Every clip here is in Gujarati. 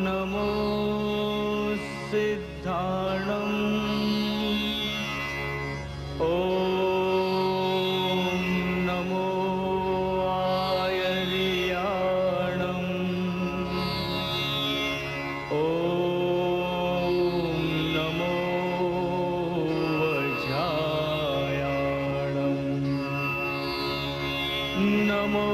નમો સિદ્ધાણમ નમો આયર્યાણમ નમો વજ્રાયાણમ નમો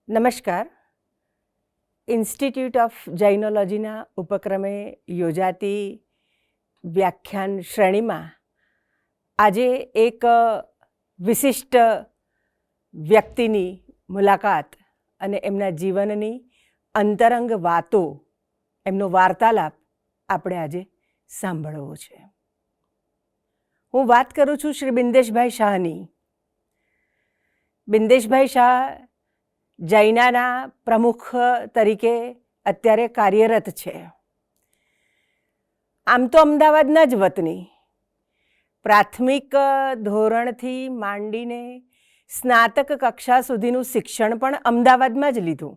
નમસ્કાર. ઇન્સ્ટિટ્યૂટ ઓફ જૈનોલોજીના ઉપક્રમે યોજાતી વ્યાખ્યાન શ્રેણીમાં આજે એક વિશિષ્ટ વ્યક્તિની મુલાકાત અને એમના જીવનની અંતરંગ વાતો, એમનો વાર્તાલાપ આપણે આજે સાંભળવો છે. હું વાત કરું છું શ્રી બિંદેશભાઈ શાહની. બિંદેશભાઈ શાહ જૈનાના પ્રમુખ તરીકે અત્યારે કાર્યરત છે. આમ તો અમદાવાદના જ વતની, પ્રાથમિક ધોરણથી માંડીને સ્નાતક કક્ષા સુધીનું શિક્ષણ પણ અમદાવાદમાં જ લીધું.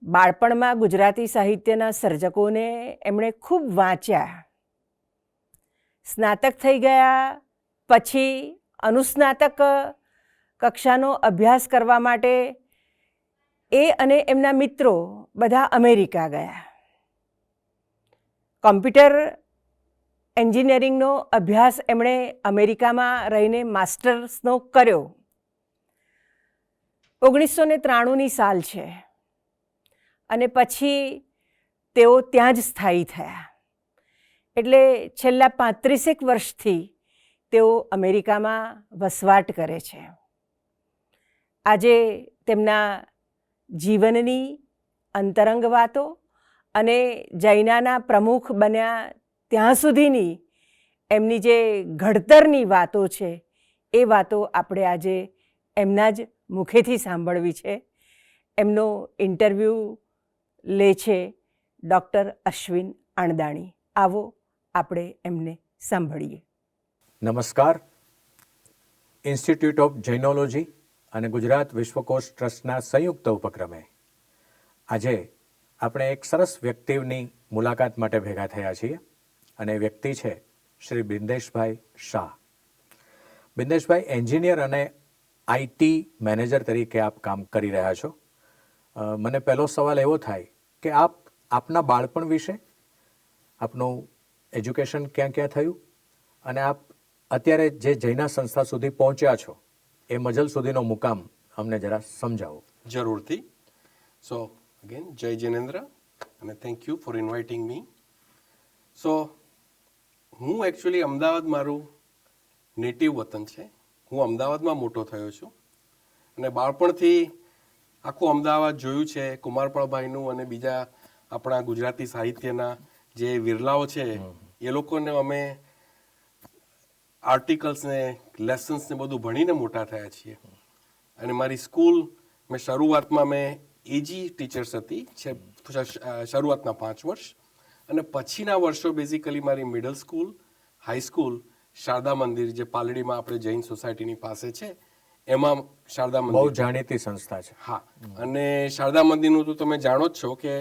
બાળપણમાં ગુજરાતી સાહિત્યના સર્જકોને એમણે ખૂબ વાંચ્યા. સ્નાતક થઈ ગયા પછી અનુસ્નાતક કક્ષાનો અભ્યાસ કરવા માટે એ અને એમના મિત્રો બધા અમેરિકા ગયા. કોમ્પ્યુટર એન્જિનિયરિંગનો અભ્યાસ એમણે અમેરિકામાં રહીને માસ્ટર્સનો કર્યો. 1993ની સાલ છે અને પછી તેઓ ત્યાં જ સ્થાયી થયા. એટલે છેલ્લા 35 વર્ષથી તેઓ અમેરિકામાં વસવાટ કરે છે. આજે તેમના જીવનની અંતરંગ વાતો અને જૈનાના પ્રમુખ બન્યા ત્યાં સુધીની એમની જે ઘડતરની વાતો છે એ વાતો આપણે આજે એમના જ મુખેથી સાંભળવી છે. એમનો ઇન્ટરવ્યૂ લે છે ડૉક્ટર અશ્વિન અણદાણી. આવો આપણે એમને સાંભળીએ. નમસ્કાર. ઇન્સ્ટિટ્યૂટ ઓફ જૈનોલોજી અને ગુજરાત વિશ્વકોશ ટ્રસ્ટના સંયુક્ત ઉપક્રમે આજે આપણે એક સરસ વ્યક્તિની મુલાકાત માટે ભેગા થયા છીએ અને એ વ્યક્તિ છે શ્રી બિંદેશભાઈ શાહ. બિંદેશભાઈ એન્જિનિયર અને આઈટી મેનેજર તરીકે આપ કામ કરી રહ્યા છો. મને પહેલો સવાલ એવો થાય કે આપના બાળપણ વિશે, આપનું એજ્યુકેશન ક્યાં ક્યાં થયું અને આપ અત્યારે જે જૈના સંસ્થા સુધી પહોંચ્યા છો એ મજલ સુધીનો મુકામ અમને જરા સમજાવો. જરૂરથી. સો અગેન જય જિનેન્દ્ર અને thank you for inviting me. So હું એકચ્યુઅલી અમદાવાદ મારું નેટિવ વતન છે. હું અમદાવાદમાં મોટો થયો છું અને બાળપણથી આખું અમદાવાદ જોયું છે. કુમારપાળભાઈનું અને બીજા આપણા ગુજરાતી સાહિત્યના જે વિરલાઓ છે એ લોકોને અમે આર્ટિકલ્સને લેસન્સને બધું ભણીને મોટા થયા છીએ. અને મારી સ્કૂલ મેં શરૂઆતમાં એજી ટીચર્સ હતી શરૂઆતના 5 વર્ષ અને પછીના વર્ષો બેઝિકલી મારી મિડલ સ્કૂલ, હાઈસ્કૂલ શારદા મંદિર જે પાલડીમાં આપણે જૈન સોસાયટીની પાસે છે એમાં શારદા મંદિર બહુ જાણીતી સંસ્થા છે. હા, અને શારદા મંદિરનું તો તમે જાણો જ છો કે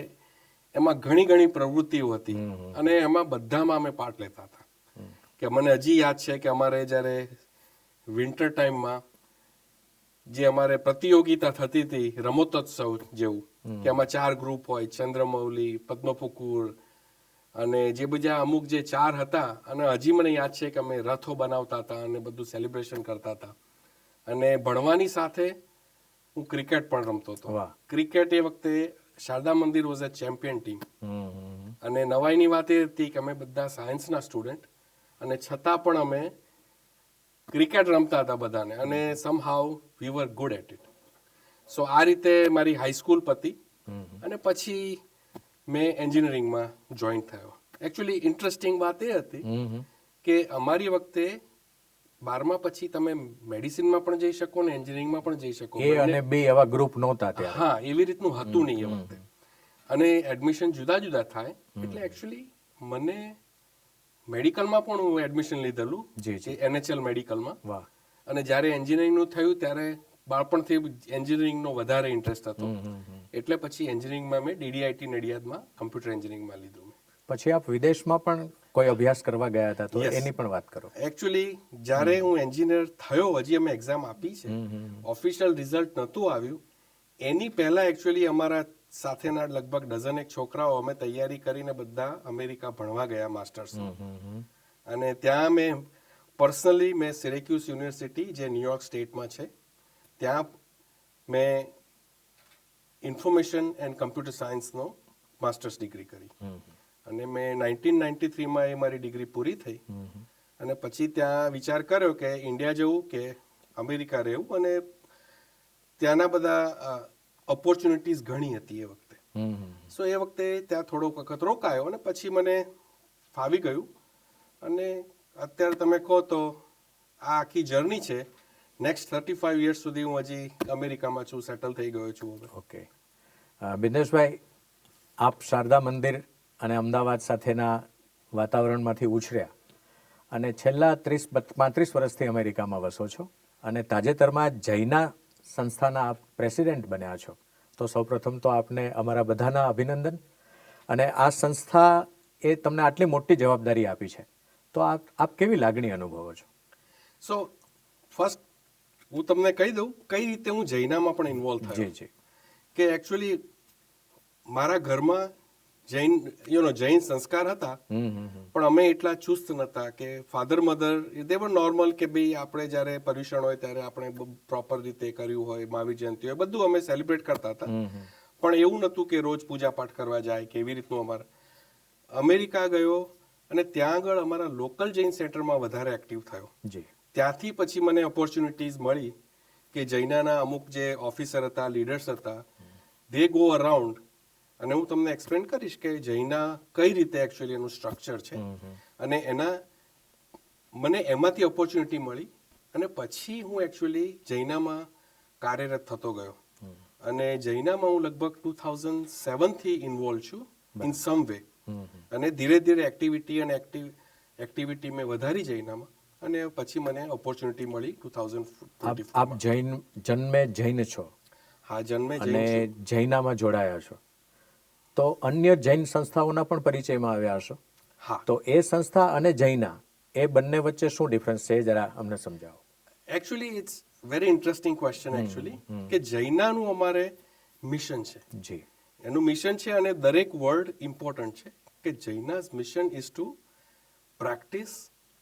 એમાં ઘણી પ્રવૃત્તિઓ હતી અને એમાં બધામાં અમે પાર્ટ લેતા હતા. કે મને હજી યાદ છે કે અમારે જ્યારે વિન્ટર ટાઈમમાં જે અમારે પ્રતિયોગિતા થતી હતી રમતોત્સવ જેવું, કે એમાં 4 ગ્રુપ હોય, ચંદ્રમૌલી, પદ્મપુકુર અને જે બીજા અમુક જે 4 હતા. અને હજી મને યાદ છે કે અમે રથો બનાવતા હતા અને બધું સેલિબ્રેશન કરતા હતા. અને ભણવાની સાથે હું ક્રિકેટ પણ રમતો હતો. ક્રિકેટ એ વખતે શારદા મંદિર વોઝ અ ચેમ્પિયન ટીમ. અને નવાઈની વાત એ હતી કે અમે બધા સાયન્સના સ્ટુડન્ટ અને છતાં પણ અમે ક્રિકેટ રમતા હતા બધાને અને somehow we were good at it. So આ રીતે મારી હાઈસ્કૂલ પતી અને પછી મેં એન્જિનિયરિંગમાં જોઈન થયો. એકચ્યુઅલી ઇન્ટરેસ્ટિંગ વાત એ હતી કે અમારી વખતે 12મા પછી તમે મેડિસિનમાં પણ જઈ શકો ને એન્જિનિયરિંગમાં પણ જઈ શકો. એ અને બે એવા ગ્રુપ નહોતા ત્યારે. હા, એવી રીતનું હતું નહીં એ વખતે. અને એડમિશન જુદા જુદા થાય એટલે એકચ્યુઅલી મને મેડિકલમાં પણ હું એડમિશન લીધેલું NHL મેડિકલમાં. વાહ. અને જ્યારે એન્જિનિયરિંગનું થયું ત્યારે બાળપણથી એન્જિનિયરિંગનો વધારે ઇન્ટરેસ્ટ હતો એટલે પછી એન્જિનિયરિંગમાં મેં DDIT નડિયાદમાં કમ્પ્યુટર એન્જિનિયરિંગમાં લીધું. પછી આપ વિદેશમાં પણ કોઈ અભ્યાસ કરવા ગયા હતા તો એની પણ વાત કરો. એકચ્યુઅલી જ્યારે હું એન્જિનિયર થયો હજી અમે એક્ઝામ આપી છે, ઓફિશિયલ રિઝલ્ટ નહોતું આવ્યું એની પહેલા એકચ્યુઅલી અમારા સાથેના લગભગ ડઝનેક છોકરાઓ અમે તૈયારી કરીને બધા અમેરિકા ભણવા ગયા માસ્ટર્સમાં. અને ત્યાં મેં પર્સનલી મેં સિરેક્યુસ યુનિવર્સિટી જે ન્યુયોર્ક સ્ટેટમાં છે ત્યાં મેં ઇન્ફોર્મેશન એન્ડ કમ્પ્યુટર સાયન્સનો માસ્ટર્સ ડિગ્રી કરી. અને મેં 1993માં એ મારી ડિગ્રી પૂરી થઈ અને પછી ત્યાં વિચાર કર્યો કે ઇન્ડિયા જવું કે અમેરિકા રહેવું. અને ત્યાંના બધા ઓપોર્ચ્યુનિટીઝ ઘણી હતી એ વખતે. સો એ વખતે ત્યાં થોડો વખત રોકાયો અને પછી મને ફાવી ગયું. અને અત્યારે તમે કહો તો આ આખી જર્ની છે. નેક્સ્ટ 35 યર્સ સુધી હું હજી અમેરિકામાં છું, સેટલ થઈ ગયો છું. ઓકે. બિંદેશભાઈ, આપ શારદા મંદિર અને અમદાવાદ સાથેના વાતાવરણમાંથી ઉછર્યા અને છેલ્લા 30-35 વર્ષથી અમેરિકામાં વસો છો અને તાજેતરમાં જૈના સંસ્થાના આપ પ્રેસિડેન્ટ બન્યા છો. તો સૌપ્રથમ તો આપને અમારા બધાના અભિનંદન. અને આ સંસ્થા એ તમને આટલી મોટી જવાબદારી આપી છે તો આપ કેવી લાગણી અનુભવો છો? સો ફર્સ્ટ હું તમને કહી દઉં કઈ રીતે હું જૈનામાં પણ ઇન્વોલ્વ થયો. જી જી. કે એકચ્યુઅલી મારા ઘરમાં જૈન સંસ્કાર હતા પણ અમે એટલા ચુસ્ત નતા કે ફાધર મધર દે વર નોર્મલ કે ભાઈ આપણે જ્યારે પર્યુષણ હોય ત્યારે આપણે પ્રોપર રીતે કર્યું હોય, મહાવીર જયંતિ હોય, બધું અમે સેલિબ્રેટ કરતા હતા. પણ એવું નહોતું કે રોજ પૂજા પાઠ કરવા જાય કે એવી રીતનું. અમારે અમેરિકા ગયો અને ત્યાં આગળ અમારા લોકલ જૈન સેન્ટરમાં વધારે એક્ટિવ થયો. ત્યાંથી પછી મને ઓપોર્ચ્યુનિટીઝ મળી કે જૈનાના અમુક જે ઓફિસર હતા, લીડર્સ હતા, દે ગો અરાઉન્ડ. અને હું તમને એક્સપ્લેન કરીશ કે જૈના કઈ રીતે એકચ્યુઅલી એનું સ્ટ્રક્ચર છે અને મને એમાંથી ઓપોર્ચ્યુનિટી મળી. અને પછી હું એકચ્યુઅલી જૈનામાં કાર્યરત થતો ગયો. અને જૈનામાં હું લગભગ 2007થી ઇન્વોલ્વ છું ઇન સમ વે. અને ધીરે ધીરે એક્ટિવિટી અને એક્ટિવિટી મેં વધારી જૈનામાં અને પછી મને ઓપોર્ચ્યુનિટી મળી 2020. આપ જન્મે જૈન છો? હા, જન્મે જૈન. અને જૈનામાં જોડાયા છો તો અન્ય જૈન સંસ્થાઓના પણ પરિચયમાં આવ્યા હશો. હા. તો એ સંસ્થા અને જૈના એ બંને વચ્ચે શું ડિફરન્સ છે જરા અમને સમજાવો. Actually it's very interesting question actually કે જૈનાનું અમારે મિશન છે. જી. એનું મિશન છે અને દરેક વર્ડ ઇમ્પોર્ટન્ટ છે કે Jaina's mission is to practise,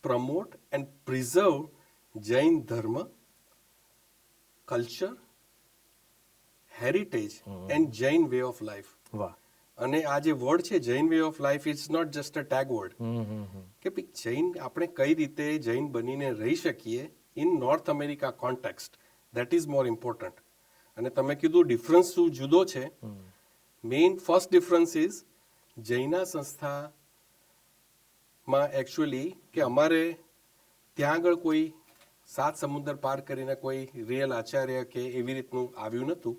promote and preserve Jain ધર્મ, culture, heritage and Jain way of life. વાહ. અને આ જે વર્ડ છે Jain way of life it's not just a tag word કે જૈન આપણે કઈ રીતે જૈન બનીને રહી શકીએ in North America context, that is more important. અને તમે કીધું ડિફરન્સ શું જુદો છે. Main first difference is Jaina સંસ્થામાં એકચ્યુઅલી કે અમારે ત્યાં આગળ કોઈ 7 સમુદ્ર પાર કરીને કોઈ રિયલ આચાર્ય કે એવી રીતનું આવ્યું નહોતું.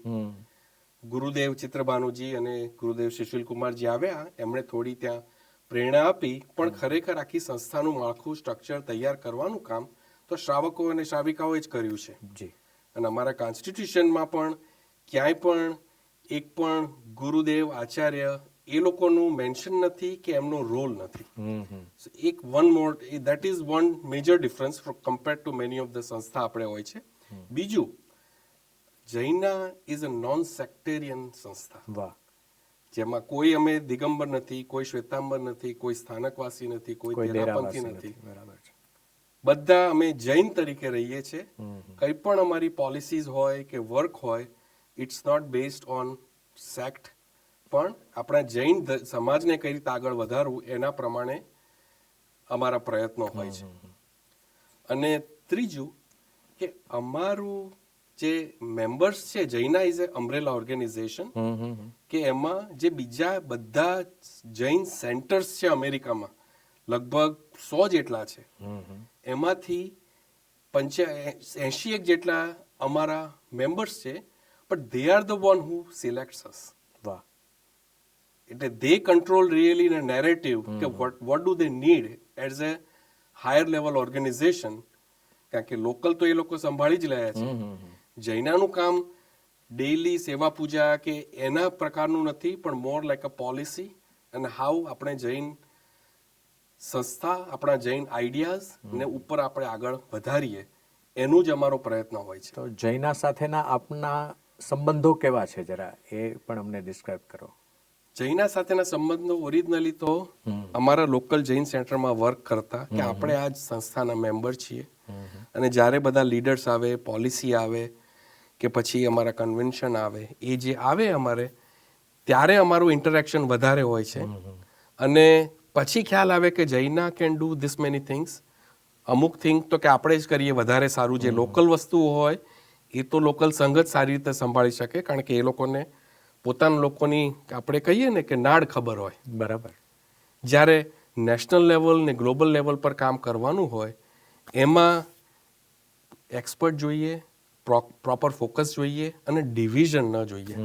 ગુરુદેવ ચિત્રભાનુજી અને ગુરુદેવ સુશીલકુમારજી આવ્યા, એમણે થોડી ત્યાં પ્રેરણા આપી પણ ખરેખર આખી સંસ્થાનું માળખું સ્ટ્રક્ચર તૈયાર કરવાનું કામ તો શ્રાવકો અને શ્રાવિકાઓએ જ કર્યું છે. જી. અને અમારા કોન્સ્ટિટ્યુશનમાં પણ ક્યાંય પણ એક પણ ગુરુદેવ આચાર્ય એ લોકોનું મેન્શન નથી કે એમનો રોલ નથી. એક one more that is one major difference compared too many of the સંસ્થા આપણે હોય છે. બીજું, જૈના ઇઝ અ નોન સેક્ટેરિયન સંસ્થા. વાહ. જેમાં કોઈ અમે દિગંબર નથી, કોઈ શ્વેતાંબર નથી, કોઈ સ્થાનકવાસી નથી, કોઈ તેરાપંથી નથી. બધા અમે જૈન તરીકે રહીએ છીએ. કંઈ પણ અમારી પોલિસીઝ હોય કે વર્ક હોય it's not based on sect પણ આપણા જૈન સમાજને કઈ રીતે આગળ વધારવું એના પ્રમાણે અમારા પ્રયત્નો હોય છે. અને ત્રીજું કે અમારું જે મેમ્બર્સ છે, જૈના ઇઝ એ અમ્બ્રેલા ઓર્ગેનાઇઝેશન, કે એમાં જે બીજા બધા જૈન સેન્ટર્સ છે અમેરિકામાં લગભગ 100 જેટલા છે, એમાંથી 80 જેટલા અમારા મેમ્બર્સ છે, but they are the one who selects us. વાહ. એટલે they control really the narrative કે what do they need as a higher level organisation, કારણ કે લોકલ તો એ લોકો સંભાળી જ રહ્યા છે. જૈનાનું કામ ડેઈલી સેવા પૂજા કે એના પ્રકારનું નથી, પણ મોર લાઈક અ પોલિસી અને હાઉ આપણે જૈન સંસ્થા, આપણા જૈન આઈડિયાઝ ને ઉપર આપણે આગળ વધારીએ, એનું જ અમારો પ્રયત્ન હોય છે. તો જૈના સાથેના આપના સંબંધો કેવા છે, જરા એ પણ અમને ડિસ્ક્રાઇબ કરો. જૈના સાથેના સંબંધો ઓરિજિનલી તો અમારા લોકલ જૈન સેન્ટરમાં વર્ક કરતા, કે આપણે આ જ સંસ્થાના મેમ્બર છીએ, અને જ્યારે બધા લીડર્સ આવે, પોલિસી આવે કે પછી અમારા કન્વેન્શન આવે, એ જે આવે અમારે, ત્યારે અમારું ઇન્ટરેક્શન વધારે હોય છે. અને પછી ખ્યાલ આવે કે Jaina can do this many things. અમુક થિંગ તો કે આપણે જ કરીએ વધારે સારું. જે લોકલ વસ્તુઓ હોય એ તો લોકલ સંઘ જ સારી રીતે સંભાળી શકે, કારણ કે એ લોકોને પોતાના લોકોની આપણે કહીએ ને કે નાડ ખબર હોય. બરાબર. જ્યારે નેશનલ લેવલ ને ગ્લોબલ લેવલ પર કામ કરવાનું હોય, એમાં એક્સપર્ટ જોઈએ, પ્રોપર ફોકસ જોઈએ, અને ડિવિઝન ન જોઈએ.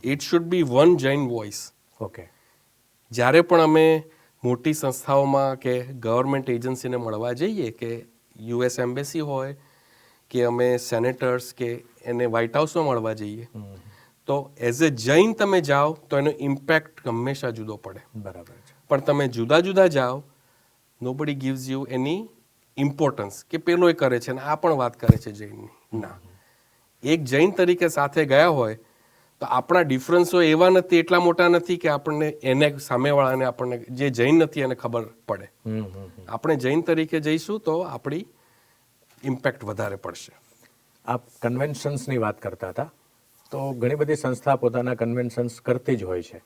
It should be one Jain voice. Okay. જ્યારે પણ અમે મોટી સંસ્થાઓમાં કે ગવર્મેન્ટ એજન્સીને મળવા જઈએ, કે યુએસ એમ્બેસી હોય કે અમે સેનેટર્સ કે એને વ્હાઇટ હાઉસમાં મળવા જઈએ, તો એઝ એ જૈન તમે જાઓ તો એનો ઇમ્પેક્ટ હંમેશા જુદો પડે. બરાબર છે. પણ તમે જુદા જુદા જાઓ, nobody gives you any importance કે પેલો એ કરે છે ને આ પણ વાત કરે છે જૈનની. ના, એક જૈન તરીકે સાથે ગયા હોય તો આપણા ડિફરન્સો એવા નથી, એટલા મોટા નથી કે આપણને એને સામેવાળાને, આપણને જે જૈન નથી એને ખબર પડે. આપણે જૈન તરીકે જઈશું તો આપણી ઇમ્પેક્ટ વધારે પડશે. આપ કન્વેન્શન્સની વાત કરતા હતા, તો ઘણી બધી સંસ્થા પોતાના કન્વેન્શન્સ કરતી જ હોય છે.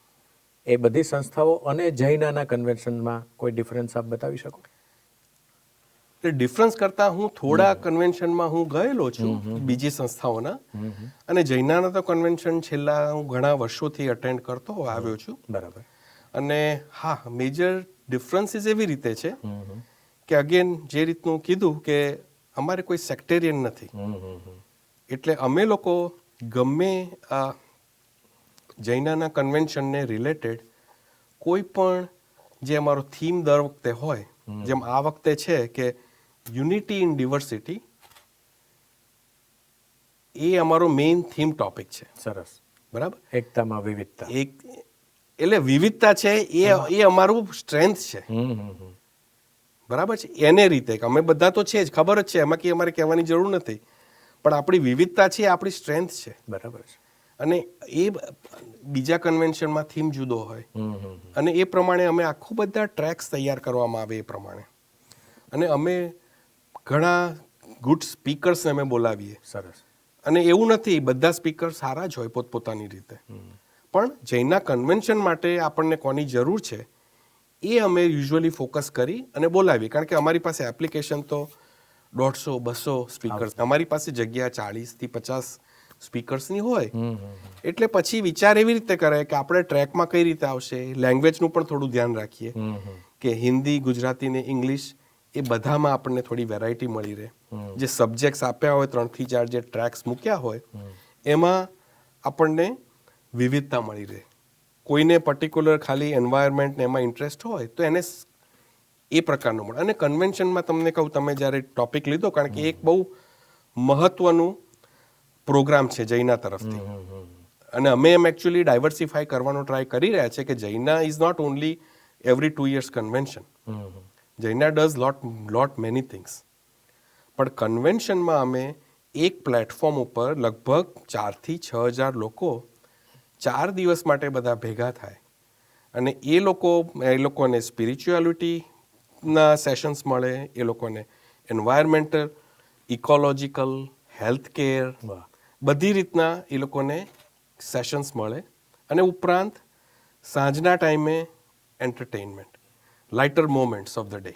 એ બધી સંસ્થાઓ અને જૈનના કન્વેન્શનમાં કોઈ ડિફરન્સ આપ બતાવી શકો? એટલે ડિફરન્સ કરતાં હું થોડા કન્વેન્શનમાં હું ગયેલો છું બીજી સંસ્થાઓના, અને જૈનાના તો કન્વેન્શન છેલ્લા હું ઘણા વર્ષોથી અટેન્ડ કરતો આવ્યો છું. બરાબર. અને હા, મેજર ડિફરન્સીસ એવી રીતે છે કે અગેન જે રીતનું કીધું કે અમારે કોઈ સેક્ટેરિયન નથી. એટલે અમે લોકો ગમે આ જૈનાના કન્વેન્શનને રિલેટેડ કોઈ પણ જે અમારો થીમ દર વખતે હોય, જેમ આ વખતે છે કે યુનિટી ઇન ડિવર્સિટી, એ અમારો મેઇન થીમ ટોપિક છે. સરસ. બરાબર. એકતામાં વિવિધતા. એટલે વિવિધતા છે એ અમારું સ્ટ્રેન્થ છે. બરાબર છે. એને રીતે અમે બધા તો છે જ, ખબર જ છે, એમાં કે અમારે કહેવાની જરૂર નથી, પણ આપણી વિવિધતા છે, આપણી સ્ટ્રેન્થ છે. બરાબર છે. અને એ બીજા કન્વેન્શનમાં થીમ જુદો હોય, અને એ પ્રમાણે અમે આખું બધા ટ્રેક્સ તૈયાર કરવામાં આવે એ પ્રમાણે. અને અમે ઘણા ગુડ સ્પીકર્સને અમે બોલાવીએ. સરસ. અને એવું નથી બધા સ્પીકર સારા જ હોય પોતપોતાની રીતે, પણ જૈનના કન્વેન્શન માટે આપણને કોની જરૂર છે એ અમે યુઝ્યુઅલી ફોકસ કરી અને બોલાવીએ. કારણ કે અમારી પાસે એપ્લિકેશન તો 150-200 સ્પીકર્સ, અમારી પાસે જગ્યા 40 થી 50 સ્પીકર્સની હોય. એટલે પછી વિચાર એવી રીતે કરે કે આપણે ટ્રેકમાં કઈ રીતે આવશે, લેંગ્વેજનું પણ થોડું ધ્યાન રાખીએ કે હિન્દી, ગુજરાતી ને ઇંગ્લિશ એ બધામાં આપણને થોડી વેરાયટી મળી રહે. જે સબ્જેક્ટ્સ આપ્યા હોય 3 થી 4 જે ટ્રેક્સ મૂક્યા હોય એમાં આપણને વિવિધતા મળી રહે. કોઈને પર્ટિક્યુલર ખાલી એન્વાયરમેન્ટ ને એમાં ઇન્ટરેસ્ટ હોય તો એને એ પ્રકારનું મળે. અને કન્વેન્શનમાં તમને કહું, તમે જ્યારે ટોપિક લીધો, કારણ કે એક બહુ મહત્વનું પ્રોગ્રામ છે જૈના તરફથી, અને અમે એમ એકચ્યુઅલી ડાયવર્સિફાય કરવાનો ટ્રાય કરી રહ્યા છે કે Jaina is not only every 2 years convention. Jaina does lot many things. પણ કન્વેન્શનમાં અમે એક પ્લેટફોર્મ ઉપર લગભગ 4 થી 6 હજાર લોકો 4 દિવસ માટે બધા ભેગા થાય, અને એ લોકોને સ્પિરિચ્યુઆલિટીના સેશન્સ મળે, એ લોકોને એન્વાયરમેન્ટલ, ઇકોલોજીકલ, હેલ્થ કેર, બધી રીતના એ લોકોને સેશન્સ મળે. અને ઉપરાંત સાંજના ટાઈમે entertainment, lighter moments of the day,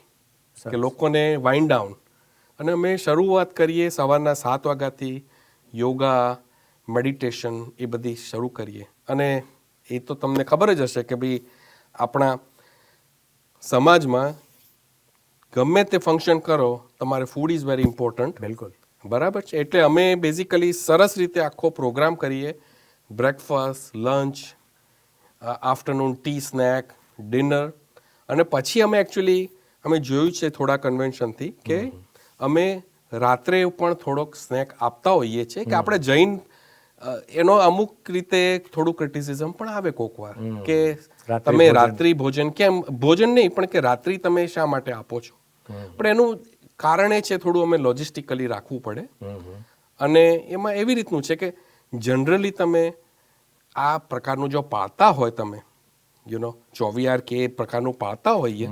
કે લોકોને વાઇન્ડ ડાઉન. અને અમે શરૂઆત કરીએ સવારના 7 વાગ્યાથી, યોગા, મેડિટેશન એ બધી શરૂ કરીએ. અને એ તો તમને ખબર જ હશે કે ભાઈ આપણા સમાજમાં ગમે તે ફંક્શન કરો, તમારે ફૂડ ઇઝ વેરી ઇમ્પોર્ટન્ટ. બિલકુલ. બરાબર છે. એટલે અમે બેઝિકલી સરસ રીતે આખો પ્રોગ્રામ કરીએ. Breakfast, lunch, afternoon tea, snack, dinner. અને પછી અમે એકચ્યુઅલી અમે જોયું છે થોડા કન્વેન્શનથી કે અમે રાત્રે પણ થોડોક સ્નેક આપતા હોઈએ છીએ, કે આપણે જૈન એનો અમુક રીતે થોડું ક્રિટિસિઝમ પણ આવે કોક વાર કે તમે રાત્રિ ભોજન કેમ, ભોજન નહીં પણ કે રાત્રિ તમે શા માટે આપો છો. પણ એનું કારણ એ છે થોડું અમે લોજિસ્ટિકલી રાખવું પડે. અને એમાં એવી રીતનું છે કે જનરલી તમે આ પ્રકારનું જો પાળતા હોય, તમે 24 hour કે એ પ્રકારનું પાળતા હોઈએ,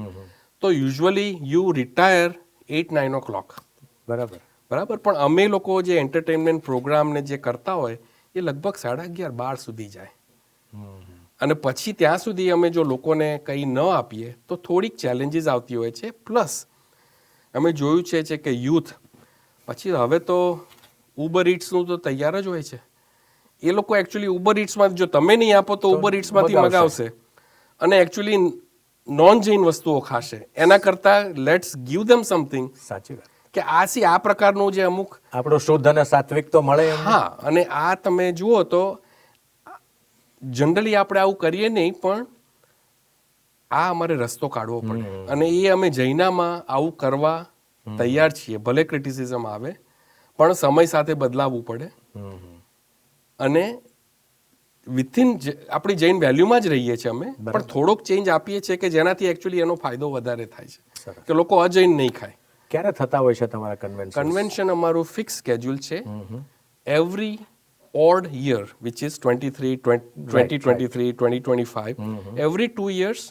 તો યુઝ્યુઅલી યુ રિટાયર 8-9 o'clock. બરાબર. પણ અમે લોકો જે એન્ટરટેનમેન્ટ પ્રોગ્રામને જે કરતા હોય એ લગભગ 11:30-12 સુધી જાય. અને પછી ત્યાં સુધી અમે જો લોકોને કંઈ ન આપીએ તો થોડીક ચેલેન્જીસ આવતી હોય છે. પ્લસ અમે જોયું છે કે યુથ પછી હવે તો ઉબર ઇટ્સનું તો તૈયાર જ હોય છે. એ લોકો એકચ્યુઅલી ઉબર ઇટ્સમાં જો તમે નહીં આપો તો ઉબર ઇટ્સમાંથી મગાવશે અને એકચ્યુઅલી નોન જૈન વસ્તુઓ ખાશે. એના કરતાં લેટ્સ ગીવ ધેમ સમથિંગ. સાચી વાત. કે આ પ્રકારનું જે અમુક આપણો શુદ્ધ અને સાત્વિક તો મળે. હા. અને આ તમે જુઓ તો જનરલી આપણે આવું કરીએ નહીં, પણ આ અમારે રસ્તો કાઢવો પડે. અને એ અમે જૈનામાં આવું કરવા તૈયાર છીએ. ભલે ક્રિટિસિઝમ આવે પણ સમય સાથે બદલાવવું પડે. અને વિથિન આપણી જૈન વેલ્યુમાં જ રહીએ છીએ અમે, પણ થોડોક ચેન્જ આપીએ છીએ કે જેનાથી એકચ્યુઅલી એનો ફાયદો વધારે થાય છે, કે લોકો અજૈન નહીં ખાય. ક્યારે થતા હોય છે તમારા કન્વેન્શન? કન્વેન્શન અમારું ફિક્સ સ્કેડ્યુલ છે. Every odd year which is 2023, 2025, every 2 years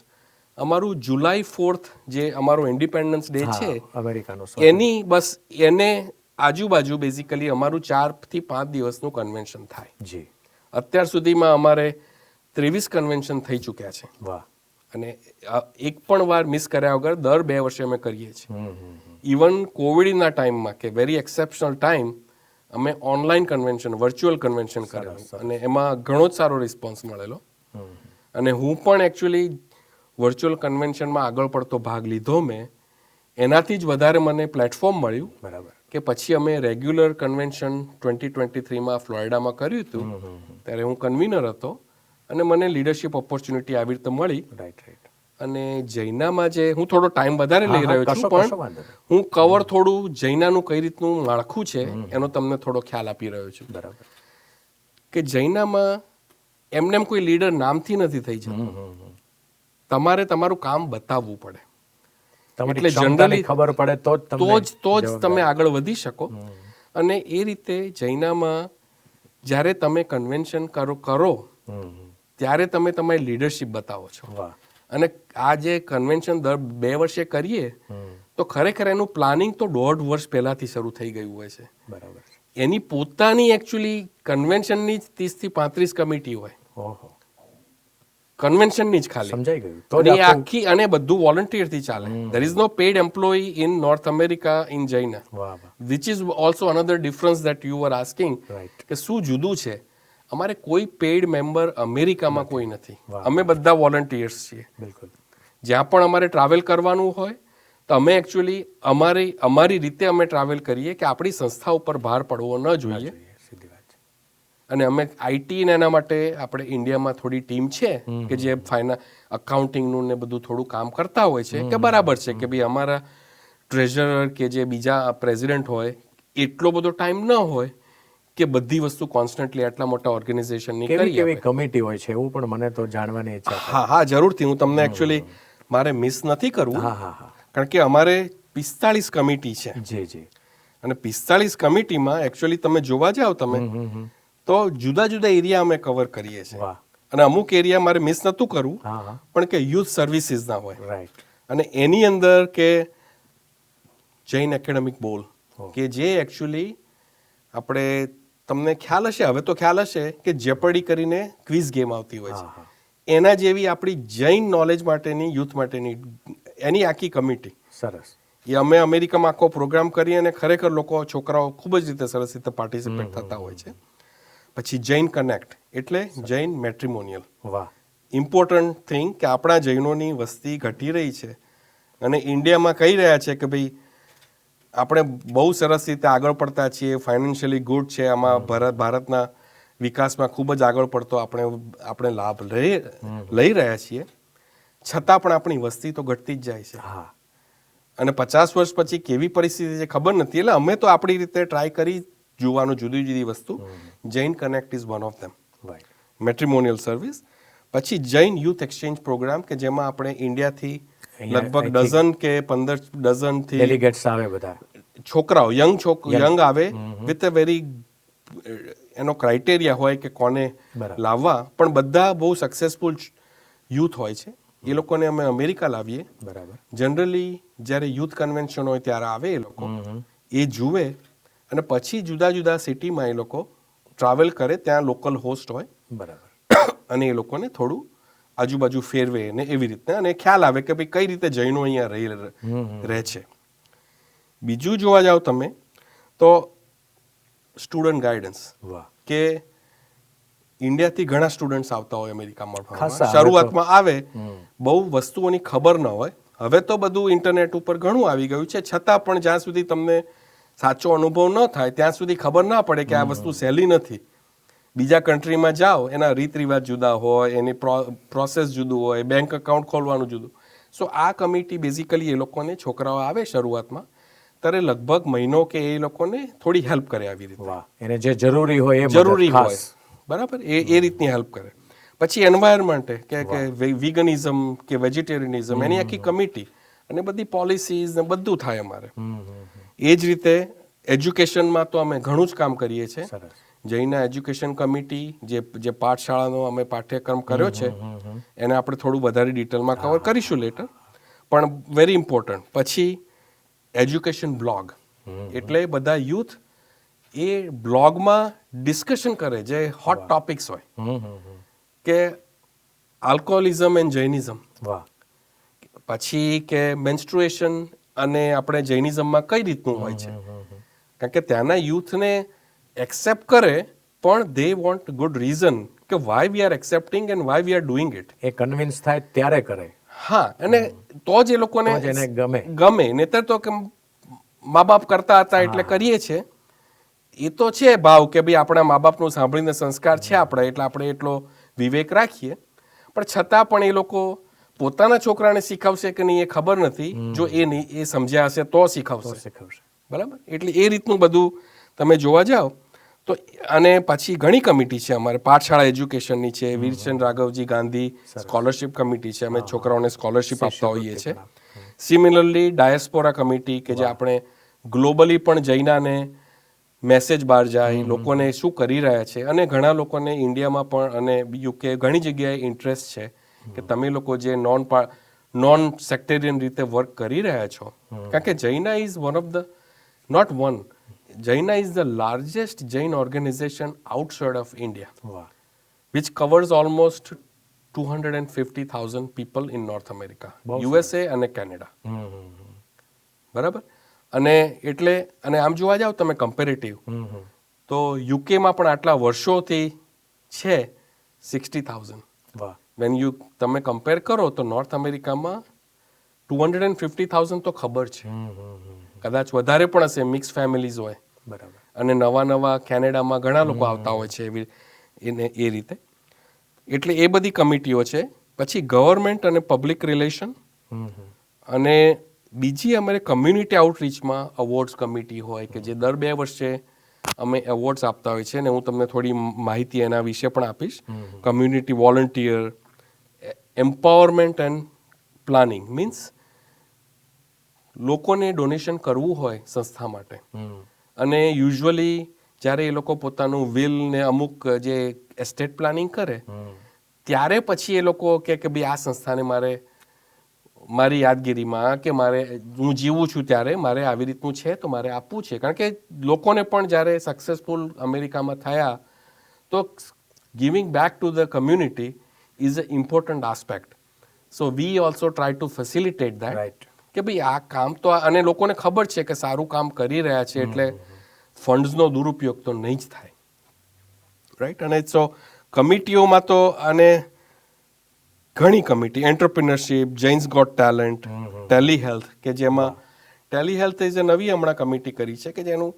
અમારું July 4th જે અમારો ઇન્ડિપેન્ડન્સ ડે છે અમેરિકાનો, એની બસ એને આજુબાજુ બેઝિકલી અમારું 4 થી 5 દિવસનું કન્વેન્શન થાય. જી. અત્યાર સુધીમાં અમારે 23 કન્વેન્શન થઈ ચૂક્યા છે. વાહ. અને એક પણ વાર મિસ કર્યા વગર દર 2 વર્ષે અમે કરીએ છીએ. ઇવન કોવિડના ટાઈમમાં કે વેરી એક્સેપ્શનલ ટાઈમ અમે ઓનલાઈન કન્વેન્શન, વર્ચ્યુઅલ કન્વેન્શન કરેલું અને એમાં ઘણો જ સારો રિસ્પોન્સ મળેલો. અને હું પણ એકચ્યુઅલી વર્ચ્યુઅલ કન્વેન્શનમાં આગળ પડતો ભાગ લીધો મેં. એનાથી જ વધારે મને પ્લેટફોર્મ મળ્યું. બરાબર. કે પછી અમે રેગ્યુલર કન્વેન્શન 2023માં ફ્લોરિડામાં કર્યું હતું. ત્યારે હું કન્વીનર હતો અને મને લીડરશિપ ઓપોર્ચ્યુનિટી આવી રીતે મળી. રાઈટ. અને જૈનામાં જે હું થોડો ટાઈમ વધારે લઈ રહ્યો છું, પણ હું કવર થોડું જૈનાનું કઈ રીતનું માળખું છે એનો તમને થોડો ખ્યાલ આપી રહ્યો છું. બરાબર. કે જૈનામાં એમને કોઈ લીડર નામથી નથી થઈ જતું. તમારે તમારું કામ બતાવવું પડે. એટલે જનરલી ખબર પડે તો જ તમે આગળ વધી શકો. અને એ રીતે જૈનામાં જ્યારે તમે કન્વેન્શન કરો ત્યારે તમે તમારી લીડરશિપ બતાવો છો. અને આ જે કન્વેન્શન દર 2 વર્ષે કરીએ તો ખરેખર એનું પ્લાનિંગ તો 1.5 વર્ષ પહેલાથી શરૂ થઈ ગયું હોય છે. બરાબર. એની પોતાની એકચ્યુઅલી કન્વેન્શનની 30 થી 35 કમિટી હોય. ઓહો. કન્વેન્શનની જ ખાલી. સમજાઈ ગયું. તો એ આખી અને બધું વોલન્ટિયરથી ચાલે. There is no paid employee in North America in JAINA, which is also another difference that you are asking, કે શું જુદું છે. અમારે કોઈ પેઇડ મેમ્બર અમેરિકામાં કોઈ નથી. અમે બધા વોલન્ટિયર્સ છીએ. બિલકુલ. જ્યાં પણ અમારે ટ્રાવેલ કરવાનું હોય તો અમે એકચ્યુઅલી અમારી રીતે અમે ટ્રાવેલ કરીએ કે આપણી સંસ્થા ઉપર ભાર પડવો ન જોઈએ. અને અમે આઈટી ને એના માટે આપણે ઇન્ડિયામાં થોડી ટીમ છે કે જે અકાઉન્ટિંગનું ને બધું થોડું કામ કરતા હોય છે. કે બરાબર છે કે ભાઈ અમારા ટ્રેઝરર કે જે બીજા પ્રેસિડેન્ટ હોય એટલો બધો ટાઈમ ન હોય કે બધી વસ્તુ કોન્સ્ટન્ટલી આટલા મોટા ઓર્ગેનાઇઝેશનની કરી. કેવી કમિટી હોય છે એવું પણ મને તો જાણવાની ઈચ્છા છે. હા, જરૂરથી. હું તમને એકચ્યુઅલી મારે મિસ નથી કરવું, કારણ કે અમારે 45 કમિટી છે. જી. અને 45 કમિટીમાં એકચ્યુઅલી તમે જોવા જાવ તમે તો જુદા જુદા એરિયા અમે કવર કરીએ છીએ. અને અમુક એરિયા મારે મિસ નહોતું કરવું, પણ કે યુથ સર્વિસીસના હોય. રાઈટ. અને એની અંદર કે જૈન એકેડેમિક બોલ, કે જે એકચ્યુઅલી આપણે તમને ખ્યાલ હશે, હવે તો ખ્યાલ હશે કે જેપર્ડી કરીને ક્વિઝ ગેમ આવતી હોય છે. એના જેવી આપણી જૈન નોલેજ માટેની યુથ માટેની એની આખી કમિટી સરસ. એ અમે અમેરિકામાં આખો પ્રોગ્રામ કરીએ અને ખરેખર લોકો છોકરાઓ ખૂબ જ રીતે સરસ રીતે પાર્ટિસિપેટ થતા હોય છે. પછી જૈન કનેક્ટ એટલે જૈન મેટ્રિમોનિયલ. વાહ. ઇમ્પોર્ટન્ટ થિંગ કે આપણા જૈનોની વસ્તી ઘટી રહી છે અને ઇન્ડિયામાં કહી રહ્યા છે કે ભાઈ આપણે બહુ સરસ રીતે આગળ પડતા છીએ, ફાઇનાન્શિયલી ગુડ છે, આમાં ભારતના વિકાસમાં ખૂબ જ આગળ પડતો આપણે લાભ લઈ રહ્યા છીએ, છતાં પણ આપણી વસ્તી તો ઘટતી જ જાય છે. હા. અને 50 વર્ષ પછી કેવી પરિસ્થિતિ છે ખબર નથી. એટલે અમે તો આપણી રીતે ટ્રાય કરી જોવાનું જુદી જુદી વસ્તુ. Jain connect is one of them. Matrimonial service. પછી જૈન યુથ એક્સચેન્જ પ્રોગ્રામ કે જેમાં આપણે ઇન્ડિયાથી લગભગ ડઝન કે 15 ડઝનથી ડેલિગેટ્સ આવે બધા છોકરાઓ યંગ આવે વિથ અ વેરી એનો ક્રાઇટેરિયા હોય કે કોને લાવવા, પણ બધા બહુ સક્સેસફુલ યુથ હોય છે. એ લોકોને અમે અમેરિકા લાવીએ. બરાબર. જનરલી જ્યારે યુથ કન્વેન્શન હોય ત્યારે આવે એ લોકો, એ જુએ અને પછી જુદા જુદા સિટીમાં એ લોકો ટ્રાવેલ કરે, ત્યાં લોકલ હોસ્ટ હોય. બરાબર. અને એ લોકોને થોડું આજુબાજુ ફેરવે ને એવી રીતના, અને ખ્યાલ આવે કે ભાઈ કઈ રીતે જૈનો અહીંયા રહે છે. બીજું જોવા જાઓ તમે તો સ્ટુડન્ટ ગાઈડન્સ. વાહ. કે ઇન્ડિયાથી ઘણા સ્ટુડન્ટ્સ આવતા હોય અમેરિકામાં ભણવા. ખાસા. શરૂઆતમાં આવે, બહુ વસ્તુઓની ખબર ન હોય. હવે તો બધું ઇન્ટરનેટ ઉપર ઘણું આવી ગયું છે, છતાં પણ જ્યાં સુધી તમને સાચો અનુભવ ન થાય ત્યાં સુધી ખબર ના પડે કે આ વસ્તુ સહેલી નથી. બીજા કન્ટ્રીમાં જાઓ, એના રીત રિવાજ જુદા હોય, એની પ્રોસેસ જુદું હોય, બેંક એકાઉન્ટ ખોલવાનું જુદું. સો આ કમિટી બેઝિકલી એ લોકોને, છોકરાઓ આવે શરૂઆતમાં ત્યારે લગભગ મહિનો કે એ લોકોને થોડી હેલ્પ કરે આવી રીતે. વાહ. એને જે જરૂરી હોય એ જરૂરી મદદ હોય, ખાસ. બરાબર, એ રીતની હેલ્પ કરે. પછી એન્વાયરમેન્ટ કે વિગનિઝમ કે વેજીટેરિયનિઝમ, એની આખી કમિટી અને બધી પોલિસીઝ ને બધું થાય અમારે. એ જ રીતે એજ્યુકેશનમાં તો અમે ઘણું જ કામ કરીએ છીએ. સરસ. જૈના એજ્યુકેશન કમિટી જે પાઠશાળાનો અમે પાઠ્યક્રમ કર્યો છે એને આપણે થોડું વધારે ડિટેલમાં કવર કરીશું લેટર, પણ વેરી ઇમ્પોર્ટન્ટ. પછી એજ્યુકેશન બ્લોગ એટલે બધા યુથ એ બ્લોગમાં ડિસ્કશન કરે જે હોટ ટોપિક્સ હોય, કે આલ્કોહોલિઝમ એન્ડ જૈનિઝમ, વાહ. પછી કે મેન્સ્ટ્રુએશન અને આપણે જૈનિઝમમાં કઈ રીતનું હોય છે. કારણ કે ત્યાંના યુથને એક્સેપ્ટ કરે, પણ દે વોન્ટ ગુડ રીઝન કે why we are accepting and why we are doing it. A convince થાય ત્યારે કરે. હા, અને તો જ એ લોકોને એને ગમે. નહીતર તો કે મા બાપ કરતા હતા એટલે કરીએ છે, એ તો છે ભાવ કે ભાઈ આપણા મા બાપનું સાંભળીને સંસ્કાર છે આપણે, એટલે આપણે એટલો વિવેક રાખીએ. પણ છતાં પણ એ લોકો પોતાના છોકરાને શીખવશે કે નહીં એ ખબર નથી. જો એ સમજ્યા હશે તો શીખવશે. બરાબર. એટલે એ રીતનું બધું તમે જોવા જાઓ તો. અને પછી ઘણી કમિટી છે અમારે. પાઠશાળા એજ્યુકેશનની છે, વીરચંદ રાઘવજી ગાંધી સ્કોલરશિપ કમિટી છે, અમે છોકરાઓને સ્કોલરશિપ આપતા હોઈએ છીએ. સિમિલરલી ડાયસ્પોરા કમિટી કે જે આપણે ગ્લોબલી પણ જૈનાને મેસેજ બહાર જાય, લોકોને શું કરી રહ્યા છે. અને ઘણા લોકોને ઇન્ડિયામાં પણ અને યુકે ઘણી જગ્યાએ ઇન્ટરેસ્ટ છે કે તમે લોકો જે નોન સેક્ટેરિયન રીતે વર્ક કરી રહ્યા છો. કારણ કે Jaina is one of the not one Jaina is the largest Jain organization outside of India, which covers almost 250,000 people in North America, USA અને કેનેડા. બરાબર. અને એટલે અને આમ જોવા જાવ તમે કમ્પેરેટિવ તો યુકેમાં પણ આટલા વર્ષોથી છે 60,000. વેન તમે કમ્પેર કરો તો નોર્થ અમેરિકામાં 250,000 તો ખબર છે, કદાચ વધારે પણ હશે, મિક્સ ફેમિલીઝ હોય. બરાબર. અને નવા કેનેડામાં ઘણા લોકો આવતા હોય છે એ રીતે. એટલે એ બધી કમિટીઓ છે. પછી ગવર્મેન્ટ અને પબ્લિક રિલેશન, અને બીજી અમારે કમ્યુનિટી આઉટરીચમાં અવોર્ડ્સ કમિટી હોય કે જે દર 2 વર્ષે અમે એવોર્ડ્સ આપતા હોય છે. અને હું તમને થોડી માહિતી એના વિશે પણ આપીશ. Community volunteer, empowerment and planning means લોકોને ડોનેશન કરવું હોય સંસ્થા માટે, અને યુઝ્યુઅલી જ્યારે એ લોકો પોતાનું વિલ ને અમુક જે એસ્ટેટ પ્લાનિંગ કરે ત્યારે પછી એ લોકો કે ભાઈ આ સંસ્થાને મારી યાદગીરીમાં કે હું જીવું છું ત્યારે મારે આવી રીતનું છે તો મારે આપવું છે. કારણ કે લોકોને પણ જ્યારે સક્સેસફુલ અમેરિકામાં થયા તો giving back to the community is an important aspect. So we also try to facilitate that. Right. કે ભાઈ આ કામ તો અને લોકોને ખબર છે કે સારું કામ કરી રહ્યા છે એટલે ફંડ્સનો દુરુપયોગ તો નહીં જ થાય, રાઈટ. અને સો કમિટીઓમાં તો અને ઘણી committee, entrepreneurship, Jains got talent, tele health, કે જેમાં ટેલી હેલ્થ એ જે નવી હમણાં કમિટી કરી છે કે જેનું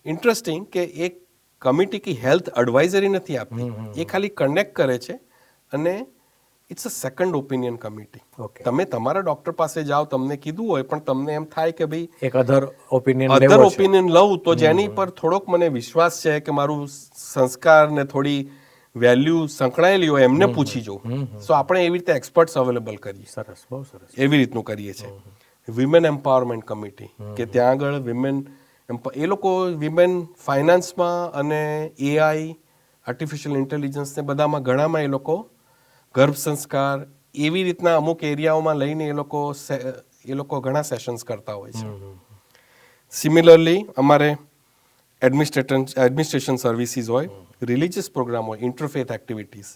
ઇન્ટરેસ્ટિંગ કે એક કમિટી કી હેલ્થ એડવાઇઝરી નથી આપતી, એ ખાલી કનેક્ટ કરે છે અને it's a second opinion committee. Okay. તમે તમારા ડોક્ટર પાસે જાઓ, તમને કીધું હોય પણ તમને એમ થાય કે ભાઈ એક અધર ઓપિનિયન અધર ઓપિનિયન લઉં તો જેની પર થોડોક મને વિશ્વાસ છે કે મારું સંસ્કાર ને થોડી વેલ્યુ સંકળાયેલી હોય એમને પૂછી જોઉં. સો આપણે એવી રીતે એક્સપર્ટ્સ અવેલેબલ કરીએ, સરસ, બહુ સરસ. એવી રીતનું કરીએ છીએ. વિમેન એમ્પાવરમેન્ટ કમિટી, કે ત્યાં આગળ વિમેન એ લોકો વિમેન ફાઇનાન્સમાં અને એઆઈ, આર્ટિફિશિયલ ઇન્ટેલિજન્સ ને બધામાં ઘણામાં એ લોકો ગર્ભ સંસ્કાર એવી રીતના અમુક એરિયાઓમાં લઈને એ લોકો ઘણા સેશન્સ કરતા હોય છે. સિમિલરલી અમારે એડમિનિસ્ટ્રેશન સર્વિસીસ હોય, રિલિજિયસ પ્રોગ્રામ હોય, ઇન્ટરફેથ એક્ટિવિટીઝ,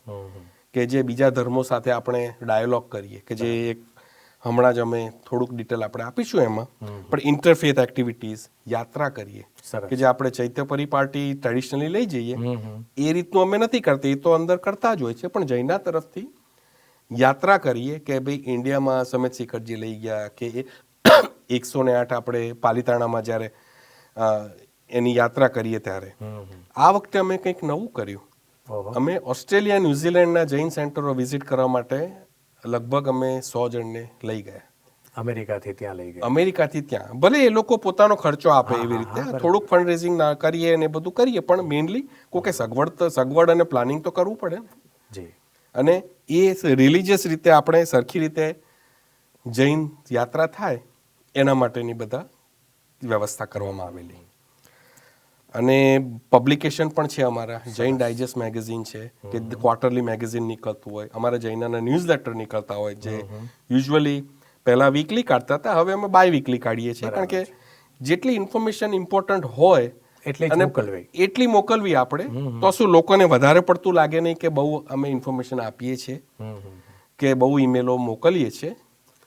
કે જે બીજા ધર્મો સાથે આપણે ડાયલોગ કરીએ, કે જે એક હમણાં જ અમે થોડુંક ડિટેલ આપણે આપીશું એમાં, પણ ઇન્ટરફેથ એક્ટિવિટીઝ, યાત્રા કરીએ, કે જે આપણે ચૈત્ય પરિપાટી ટ્રેડિશનલી લઈ જઈએ એ રીતનું અમે નથી કરતા, એ તો અંદર કરતા જ હોય છે, પણ જૈના તરફથી યાત્રા કરીએ કે ભાઈ ઇન્ડિયામાં સમેત શિખરજી લઈ ગયા, કે 108 આપણે પાલિતાણામાં જ્યારે એની યાત્રા કરીએ ત્યારે. આ વખતે અમે કંઈક નવું કર્યું. અમે ઓસ્ટ્રેલિયા, ન્યુઝીલેન્ડના જૈન સેન્ટરો વિઝિટ કરવા માટે લગભગ અમે 100 જણને લઈ ગયા. અમેરિકાથી ત્યાં લઈ ગયા. અમેરિકાથી ત્યાં, ભલે એ લોકો પોતાનો ખર્ચો આપે એવી રીતે, થોડુંક ફંડ રેઝિંગ ના કરીએ ને બધું કરીએ, પણ મેઇનલી કોઈ સગવડ અને પ્લાનિંગ તો કરવું પડે ને. જી. અને એ રિલિજિયસ રીતે આપણે સરખી રીતે જૈન યાત્રા થાય એના માટેની બધા વ્યવસ્થા કરવામાં આવેલી. અને પબ્લિકેશન પણ છે અમારા, જૈન ડાયજેસ્ટ મેગેઝિન છે, કે ક્વાર્ટરલી મેગેઝિન નીકળતું હોય, અમારા જૈનના ન્યૂઝ લેટર નીકળતા હોય, જે યુઝ્યુઅલી પહેલા વીકલી કાઢતા હતા, હવે અમે બાય વીકલી કાઢીએ છીએ, કારણ કે જેટલી ઇન્ફોર્મેશન ઇમ્પોર્ટન્ટ હોય એટલી મોકલવી આપણે, તો શું લોકોને વધારે પડતું લાગે નહીં કે બહુ અમે ઇન્ફોર્મેશન આપીએ છીએ કે બહુ ઈમેલો મોકલીએ છીએ.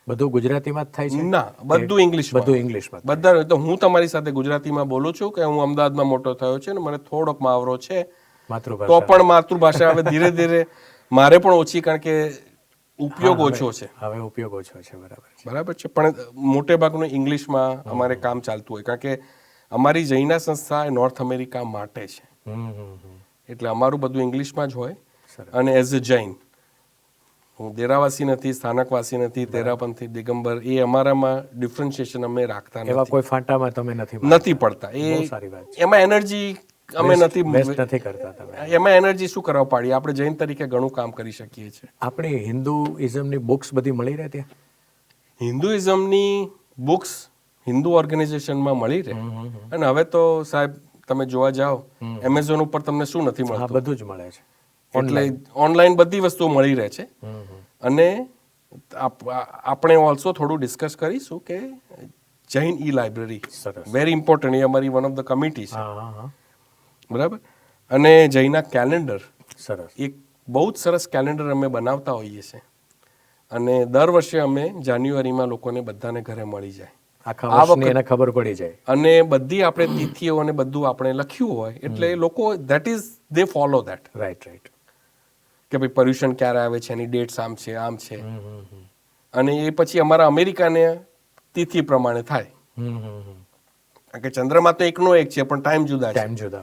બધું ગુજરાતીમાં જ થાય છે? ના, બધું ઇંગ્લિશમાં. બધું ઇંગ્લિશમાં. બધા તો હું તમારી સાથે ગુજરાતીમાં બોલું છું કે હું અમદાવાદમાં મોટો થયો છે ને મને થોડોક મહાવરો છે, તો પણ માતૃભાષા હવે ધીરે ધીરે મારે પણ ઓછી, કારણ કે ઉપયોગ ઓછો છે. હવે ઉપયોગ ઓછો છે, બરાબર છે. પણ મોટે ભાગનું ઇંગ્લિશમાં અમારે કામ ચાલતું હોય, કારણ કે અમારી જૈના સંસ્થા એ નોર્થ અમેરિકા માટે છે, એટલે અમારું બધું ઇંગ્લિશમાં જ હોય. અને એઝ અ જૈન, હું દેરાવાસી નથી, સ્થાનકવાસી નથી, તેરાપંથી, દિગંબર, એ અમારામાં ડિફરન્શિએશન અમે રાખતા નથી. એવા કોઈ ફાંટામાં તમે નથી પડતા. એમાં એનર્જી અમે નથી કરતા. એમાં એનર્જી શું કરવા પાડીએ? આપણે જૈન તરીકે ઘણું કામ કરી શકીએ છીએ. આપણે હિન્દુઇઝમની બુક્સ બધી મળી રહે ત્યાં? હિન્દુઇઝમની બુક્સ હિન્દુ ઓર્ગેનાઇઝેશનમાં મળી રહે. અને હવે તો સાહેબ તમે જોવા જાઓ, એમેઝોન ઉપર તમને શું નથી મળતું? બધું જ મળે છે. એટલે ઓનલાઈન બધી વસ્તુઓ મળી રહે છે. અને આપણે ઓલ્સો થોડું ડિસ્કસ કરીશું કે જૈન ઈ લાઇબ્રેરી વેરી ઇમ્પોર્ટન્ટ, એ અમારી વન ઓફ ધ કમિટી છે, બરાબર. અને જૈના કેલેન્ડર, એક બહુ જ સરસ કેલેન્ડર અમે બનાવતા હોઈએ છીએ, અને દર વર્ષે અમે જાન્યુઆરીમાં લોકોને બધાને ઘરે મળી જાય, આ વખતે ખબર પડી જાય, અને બધી આપણે તિથિઓ અને બધું આપણે લખ્યું હોય, એટલે લોકો that is they follow that. Right. કે ભાઈ પર્યુષણ ક્યારે આવે છે, એની ડેટ્સ આમ છે, આમ છે. અને એ પછી અમારા અમેરિકાને તિથિ પ્રમાણે થાય, કારણ કે ચંદ્રમાં તો એકનો એક છે, પણ ટાઈમ જુદા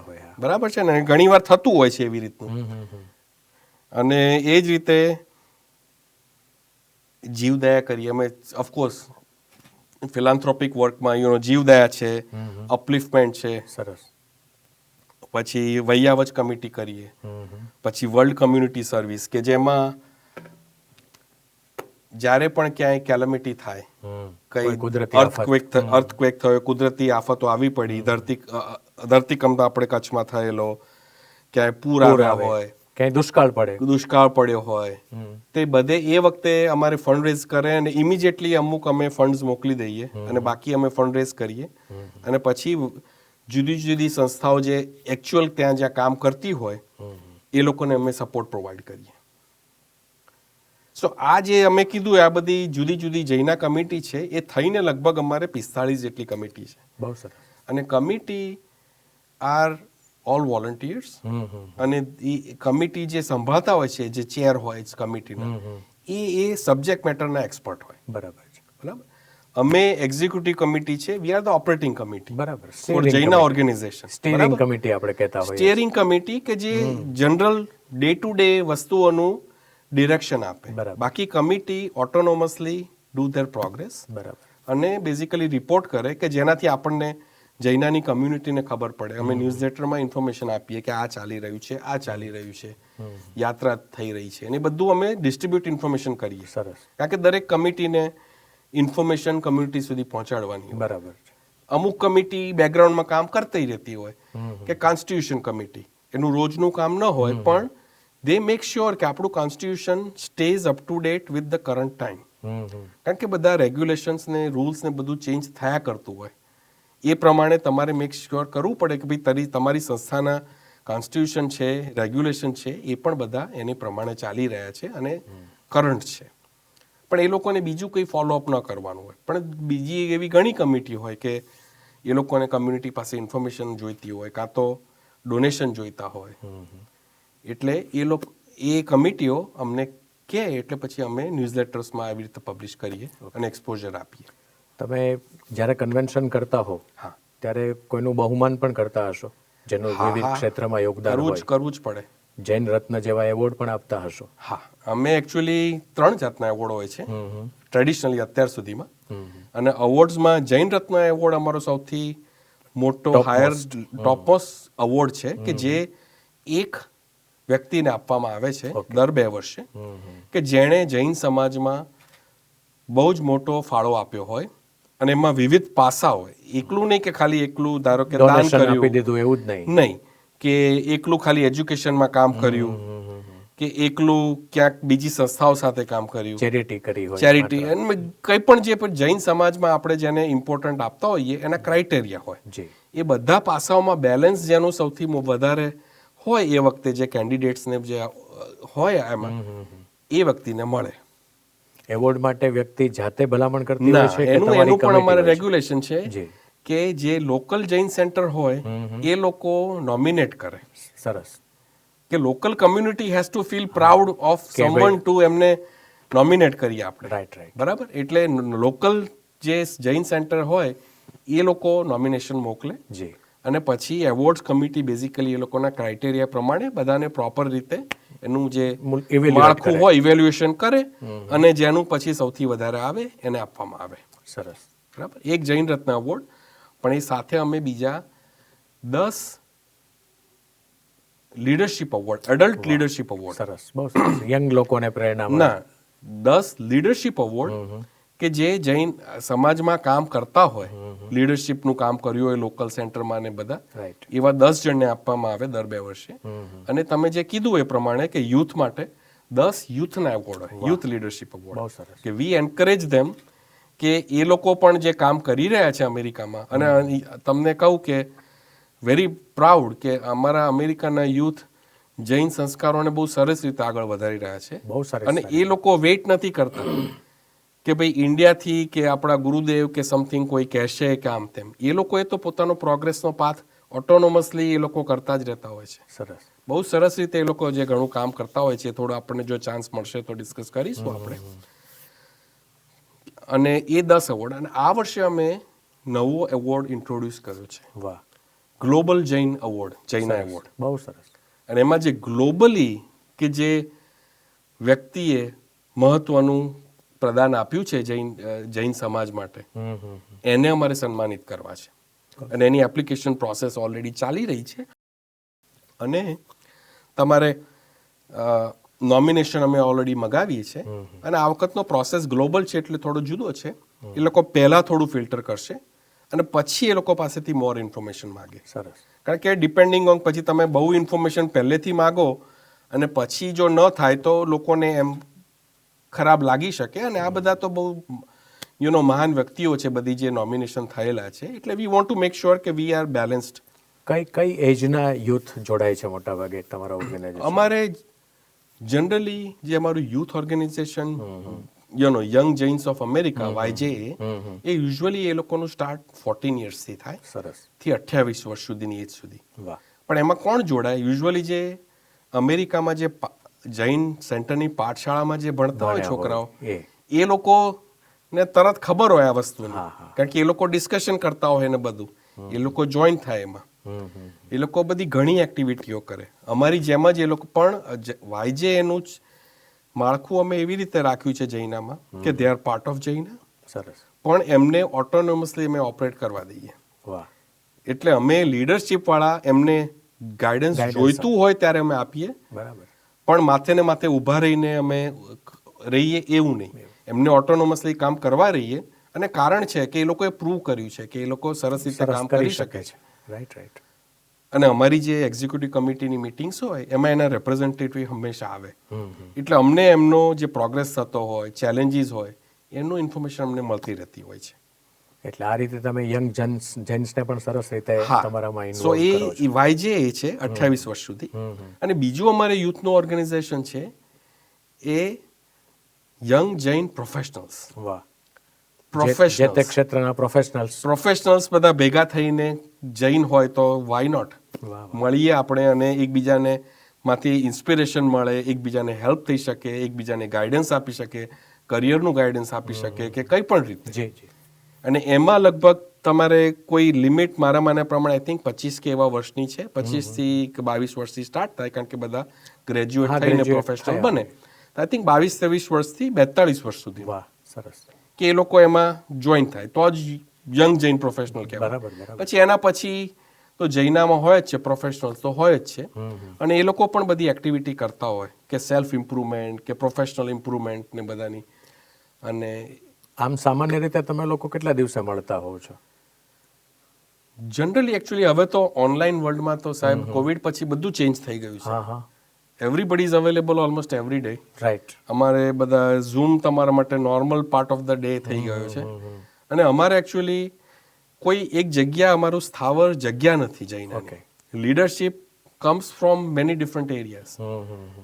હોય, બરાબર છે ને. ઘણી વાર થતું હોય છે એવી રીતનું. અને એ જ રીતે જીવદયા કરીએ અમે, ઓફકોર્સ ફિલાન્થ્રોપિક વર્કમાં જીવદયા છે, અપલિફમેન્ટ છે, સરસ. પછી વૈયાવચ કમિટી કરીએ, પછી વર્લ્ડ કમ્યુનિટી સર્વિસ, કે જેમાં જ્યારે પણ ક્યાંય કેલેમિટી થાય, કઈ અર્થક્વેક થયો, કુદરતી આફતો આવી પડી, ધરતીકંપ આપણે કચ્છમાં થયેલો, ક્યાંય પૂર આવ્યા હોય, ક્યાંય દુષ્કાળ પડ્યો હોય, તે બધે એ વખતે અમારે ફંડ રેઝ કરે, અને ઇમિડિયેટલી અમુક અમે ફંડ્સ મોકલી દઈએ, અને બાકી અમે ફંડ રેઝ કરીએ. અને પછી જુદી જુદી સંસ્થાઓ જે એકચ્યુઅલ ત્યાં જ્યાં કામ કરતી હોય એ લોકોને અમે સપોર્ટ પ્રોવાઈડ કરીએ. સો આ જે અમે કીધું આ બધી જુદી જુદી જૈના કમિટી છે એ થઈને લગભગ અમારે 45 જેટલી કમિટી છે. બહુ સરસ. અને કમિટી આર ઓલ વોલન્ટિયર્સ. અને એ કમિટી જે સંભાળતા હોય છે, જે ચેર હોય કમિટીના, એ સબ્જેક્ટ મેટરના એક્સપર્ટ હોય. બરાબર છે. બરાબર. અમે એક્ઝિક્યુટિવ કમિટી છે, we are the operating committee બરાબર. ફોર જૈના ઓર્ગેનાઇઝેશન. સ્ટીરિંગ કમિટી આપણે કહેતા હોઈએ. સ્ટીયરિંગ કમિટી કે જે જનરલ ડે ટુ ડે વસ્તુઓનું ડિરેક્શન આપે. બરાબર. બાકી કમિટી ઓટોનોમસલી ડુ ધેર પ્રોગ્રેસ બરાબર. અને બેઝિકલી રિપોર્ટ કરે કે જેનાથી આપણને જૈનાની કમ્યુનિટીને ખબર પડે. અમે ન્યૂઝલેટરમાં ઇન્ફોર્મેશન આપીએ કે આ ચાલી રહ્યું છે, આ ચાલી રહ્યું છે, યાત્રા થઈ રહી છે, અને એ બધું અમે ડિસ્ટ્રીબ્યુટ ઇન્ફોર્મેશન કરીએ. સરસ. કારણ કે દરેક કમિટીને ઇન્ફોર્મેશન કમ્યુનિટી સુધી પહોંચાડવાની હોય. બરાબર છે. અમુક કમિટી બેકગ્રાઉન્ડમાં કામ કરતી રહેતી હોય, કે કોન્સ્ટિટ્યુશન કમિટી એનું રોજનું કામ ન હોય, પણ દે મેક શ્યોર કે આપણું constitution stays up to date with the current time. કારણ કે બધા રેગ્યુલેશન્સ ને રૂલ્સ ને બધું ચેન્જ થયા કરતું હોય. એ પ્રમાણે તમારે મેક શ્યોર કરવું પડે કે ભાઈ તમારી સંસ્થાના કોન્સ્ટિટ્યુશન છે, રેગ્યુલેશન છે, એ પણ બધા એની પ્રમાણે ચાલી રહ્યા છે અને કરંટ છે. પણ એ લોકોને બીજું કંઈ ફોલોઅપ ન કરવાનું હોય. પણ બીજી એવી ઘણી કમિટી હોય કે એ લોકોને કમ્યુનિટી પાસે ઇન્ફોર્મેશન જોઈતી હોય, કાં તો ડોનેશન જોઈતા હોય. એટલે એ કમિટીઓ અમને કહે એટલે પછી અમે ન્યૂઝલેટર્સમાં આવી રીતે પબ્લિશ કરીએ અને એક્સપોઝર આપીએ. તમે જ્યારે કન્વેન્શન કરતા હો હા, ત્યારે કોઈનું બહુમાન પણ કરતા હશો, જેનું વિવિધ ક્ષેત્રમાં યોગદાન હોય. કરવું જ પડે. જૈન રત્ન જેવા એવોર્ડ પણ આપતા હશો. હા, અમે એકચ્યુઅલી 3 જાતના એવોર્ડ હોય છે ટ્રેડિશનલી અત્યાર સુધીમાં. અને અવોર્ડ્સમાં જૈન રત્ન એવોર્ડ અમારો સૌથી મોટો હાયર ટોપમોસ્ટ અવોર્ડ છે કે જે એક વ્યક્તિને આપવામાં આવે છે દર 2 વર્ષે, કે જેણે જૈન સમાજમાં બહુ જ મોટો ફાળો આપ્યો હોય અને એમાં વિવિધ પાસા હોય. એકલું નહીં કે ખાલી એકલું ધારો કે દાન ડોનેશન આપી કર્યું, દીધું એવું જ નહીં. નહીં કે એકલું ખાલી એજ્યુકેશનમાં કામ કર્યું, કે એકલું ક્યાંક બીજી સંસ્થાઓ સાથે કામ કર્યું, ચેરિટી કરી હોય. ચેરિટી, અને કંઈ પણ જે જૈન સમાજમાં આપણે જેને ઇમ્પોર્ટન્ટ આપતા હોઈએ એના ક્રાઇટેરિયા હોય. જી. એ બધા પાસાઓમાં બેલેન્સ જેનું સૌથી વધારે હોય એ વખતે જે કેન્ડિડેટ્સને જે હોય એમાં એ વ્યક્તિને મળે. એવોર્ડ માટે વ્યક્તિ જાતે ભલામણ કરતી ના, હોય છે કે એનું તમારી પણ અમારે કમિટી હોય છે? રેગ્યુલેશન છે જી. કે જે લોકલ જૈન સેન્ટર હોય એ લોકો નોમિનેટ કરે. સરસ. કે local community has to feel proud of someone to એમને નોમિનેટ કરીએ આપણે. Right right. બરાબર. એટલે લોકલ જે જૈન સેન્ટર હોય એ લોકો નોમિનેશન મોકલે. જી. અને પછી એવોર્ડ્સ કમિટી બેઝિકલી એ લોકોના ક્રાઇટેરિયા પ્રમાણે બધાને પ્રોપર રીતે એનું જે માળખું હોય ઇવેલ્યુએશન કરે અને જેનું પછી સૌથી વધારે આવે એને આપવામાં આવે. સરસ. બરાબર. એક જૈન રત્ન એવોર્ડ, પણ એ સાથે અમે બીજા 10 leadership award, adult leadership award. સરસ. બહુ સરસ. યંગ લોકોને પ્રેરણા મળે. ના, 10 લીડરશિપ એવોર્ડ કે જે જૈન સમાજમાં કામ કરતા હોય, લીડરશિપનું કામ કર્યું હોય લોકલ સેન્ટરમાં ને બધા, રાઈટ. એવા 10 જણને આપવામાં આવે દર 2 વર્ષે. અને તમે જે કીધું એ પ્રમાણે કે યુથ માટે 10 યુથના એવોર્ડ હોય, યુથ લીડરશિપ એવોર્ડ. બહુ સરસ. કે વી એન્કરેજ ધેમ કે એ લોકો પણ જે કામ કરી રહ્યા છે અમેરિકામાં, અને તમને કહું કે વેરી પ્રાઉડ કે અમારા અમેરિકાના યુથ જૈન સંસ્કારોને બહુ સરસ રીતે આગળ વધારી રહ્યા છે. બહુ સરસ. અને એ લોકો વેઇટ નથી કરતા કે ભાઈ ઇન્ડિયાથી કે આપણા ગુરુદેવ કે સમથિંગ કોઈ કહેશે કે આમ તેમ. એ લોકોએ તો પોતાનો પ્રોગ્રેસનો પાથ ઓટોનોમસલી એ લોકો કરતા જ રહેતા હોય છે. સરસ. બહુ સરસ રીતે એ લોકો જે ઘણું કામ કરતા હોય છે. થોડું આપણને જો ચાન્સ મળશે તો ડિસ્કસ કરીશું આપણે. અને એ 10 એવોર્ડ. અને આ વર્ષે અમે નવો એવોર્ડ ઇન્ટ્રોડ્યુસ કર્યો છે, વાહ. ગ્લોબલ જૈન એવોર્ડ, જૈના એવોર્ડ. બહુ સરસ. અને એમાં જે ગ્લોબલી કે જે વ્યક્તિએ મહત્વનું પ્રદાન આપ્યું છે જૈન સમાજ માટે, એને અમારે સન્માનિત કરવા છે. અને એની એપ્લિકેશન પ્રોસેસ ઓલરેડી ચાલી રહી છે. અને તમારે નોમિનેશન અમે ઓલરેડી મગાવીએ છીએ. અને આ વખતનો પ્રોસેસ ગ્લોબલ છે એટલે થોડો જુદો છે. એ લોકો પહેલાં થોડું ફિલ્ટર કરશે અને પછી એ લોકો પાસેથી મોર ઇન્ફોર્મેશન માગે. સરસ. કારણ કે ડિપેન્ડિંગ ઓન પછી તમે બહુ ઇન્ફોર્મેશન પહેલેથી માગો અને પછી જો ન થાય તો લોકોને એમ ખરાબ લાગી શકે. અને આ બધા તો બહુ મહાન વ્યક્તિઓ છે બધી જે નોમિનેશન થયેલા છે. એટલે વી વોન્ટ ટુ મેક શ્યોર કે વી આર બેલેન્સ્ડ. કઈ એજના યુથ જોડાય છે મોટા ભાગે તમારા ઓર્ગેનાઇઝેશન? અમારે જનરલી જે અમારું youth organisation young Jains of America YJA એ યુઝ્યુઅલી એ લોકોનું સ્ટાર્ટ 14 યર્સથી થાય સરસ થી 28 વર્ષ સુધીની એજ સુધી. વાહ પણ એમાં કોણ જોડાય? યુઝ્યુઅલી જે અમેરિકામાં જે જૈન સેન્ટરની પાઠશાળામાં જે ભણતા હોય ભણ્યા છોકરાઓ હોય, એ લોકોને તરત ખબર હોય આ વસ્તુની, કારણ કે એ લોકો ડિસ્કશન કરતા હોય ને બધું, એ લોકો જોઈન થાય એમાં. એ લોકો બધી ઘણી એક્ટિવિટીઓ કરે અમારી જેમ જ. એ લોકો પણ YJA એનું જ માળખું અમે એવી રીતે રાખ્યું છે જૈનામાં કે દે આર પાર્ટ ઓફ જૈના, સરસ પણ એમને ઓટોનોમસલી અમે ઓપરેટ કરવા દઈએ. વાહ એટલે અમે લીડરશિપ વાળા એમને ગાઈડન્સ જોઈતું હોય ત્યારે અમે આપીએ, બરાબર પણ માથે ને માથે ઊભા રહીને અમે રહીએ એવું નહીં. એમને ઓટોનોમસલી કામ કરવા રહીએ. અને કારણ છે કે એ લોકોએ પ્રૂવ કર્યું છે કે એ લોકો સરસ રીતે કામ કરી શકે છે. Right right. અને અમારી જે એક્ઝિક્યુટિવ કમિટીની મિટિંગ્સ હોય એમાં એના રેપ્રેઝેન્ટેટિવ હંમેશા આવે. એટલે અમને એમનો જે પ્રોગ્રેસ થતો હોય, ચેલેન્જીસ હોય, એનું ઇન્ફોર્મેશન અમને મળતી રહેતી હોય છે. એટલે આ રીતે તમે યંગ જેન્ટ્સને પણ સરસ રીતે તમારામાં સો ઇન્વોલ્વ કરો છો. એ YJA છે 28 વર્ષ સુધી. અને બીજું અમારે યુથનું ઓર્ગેનાઇઝેશન છે એ યંગ જૈન પ્રોફેશનલ્સ. વાહ. જે તે ક્ષેત્રના પ્રોફેશનલ્સ બધા ભેગા થઈને, જૈન હોય તો વાય નોટ મળીએ આપણે અને એકબીજાને માંથી ઇન્સ્પિરેશન મળે, એકબીજાને હેલ્પ થઈ શકે, એકબીજાને ગાઈડન્સ આપી શકે, કરિયરનું ગાઈડન્સ આપી શકે કે કંઈ પણ રીતે. જી જી. અને એમાં લગભગ તમારે કોઈ લિમિટ મારા માને પ્રમાણે આઈ થિંક 25 કે એવા વર્ષની છે. 25 થી 22 વર્ષથી સ્ટાર્ટ થાય, કારણ કે બધા ગ્રેજ્યુએટ થઈને પ્રોફેશનલ બને. આઈ થિંક 22-23 વર્ષથી 42 વર્ષ સુધી. વાહ સરસ. કે એ લોકો એમાં જોઈન થાય તો જ યંગ જૈન પ્રોફેશનલ કહેવાય. પછી એના પછી તો જૈનામાં હોય જ છે પ્રોફેશનલ, તો હોય જ છે. અને એ લોકો પણ બધી એક્ટિવિટી કરતા હોય કે સેલ્ફ ઇમ્પ્રુવમેન્ટ કે પ્રોફેશનલ ઇમ્પ્રુવમેન્ટ ને બધાની. અને આમ સામાન્ય રીતે તમે લોકો કેટલા દિવસે મળતા હોવ છો? જનરલી એકચ્યુઅલી હવે તો ઓનલાઈન વર્લ્ડમાં તો સાહેબ કોવિડ પછી બધું ચેન્જ થઈ ગયું છે. Everybody is available almost every day. Right. અમારે બધા ઝૂમ તમારા માટે normal part of the day થઈ ગયો છે. અને અમારે એકચ્યુઅલી કોઈ એક જગ્યા, અમારું સ્થાવર જગ્યા નથી જઈને. Leadership comes from many different areas.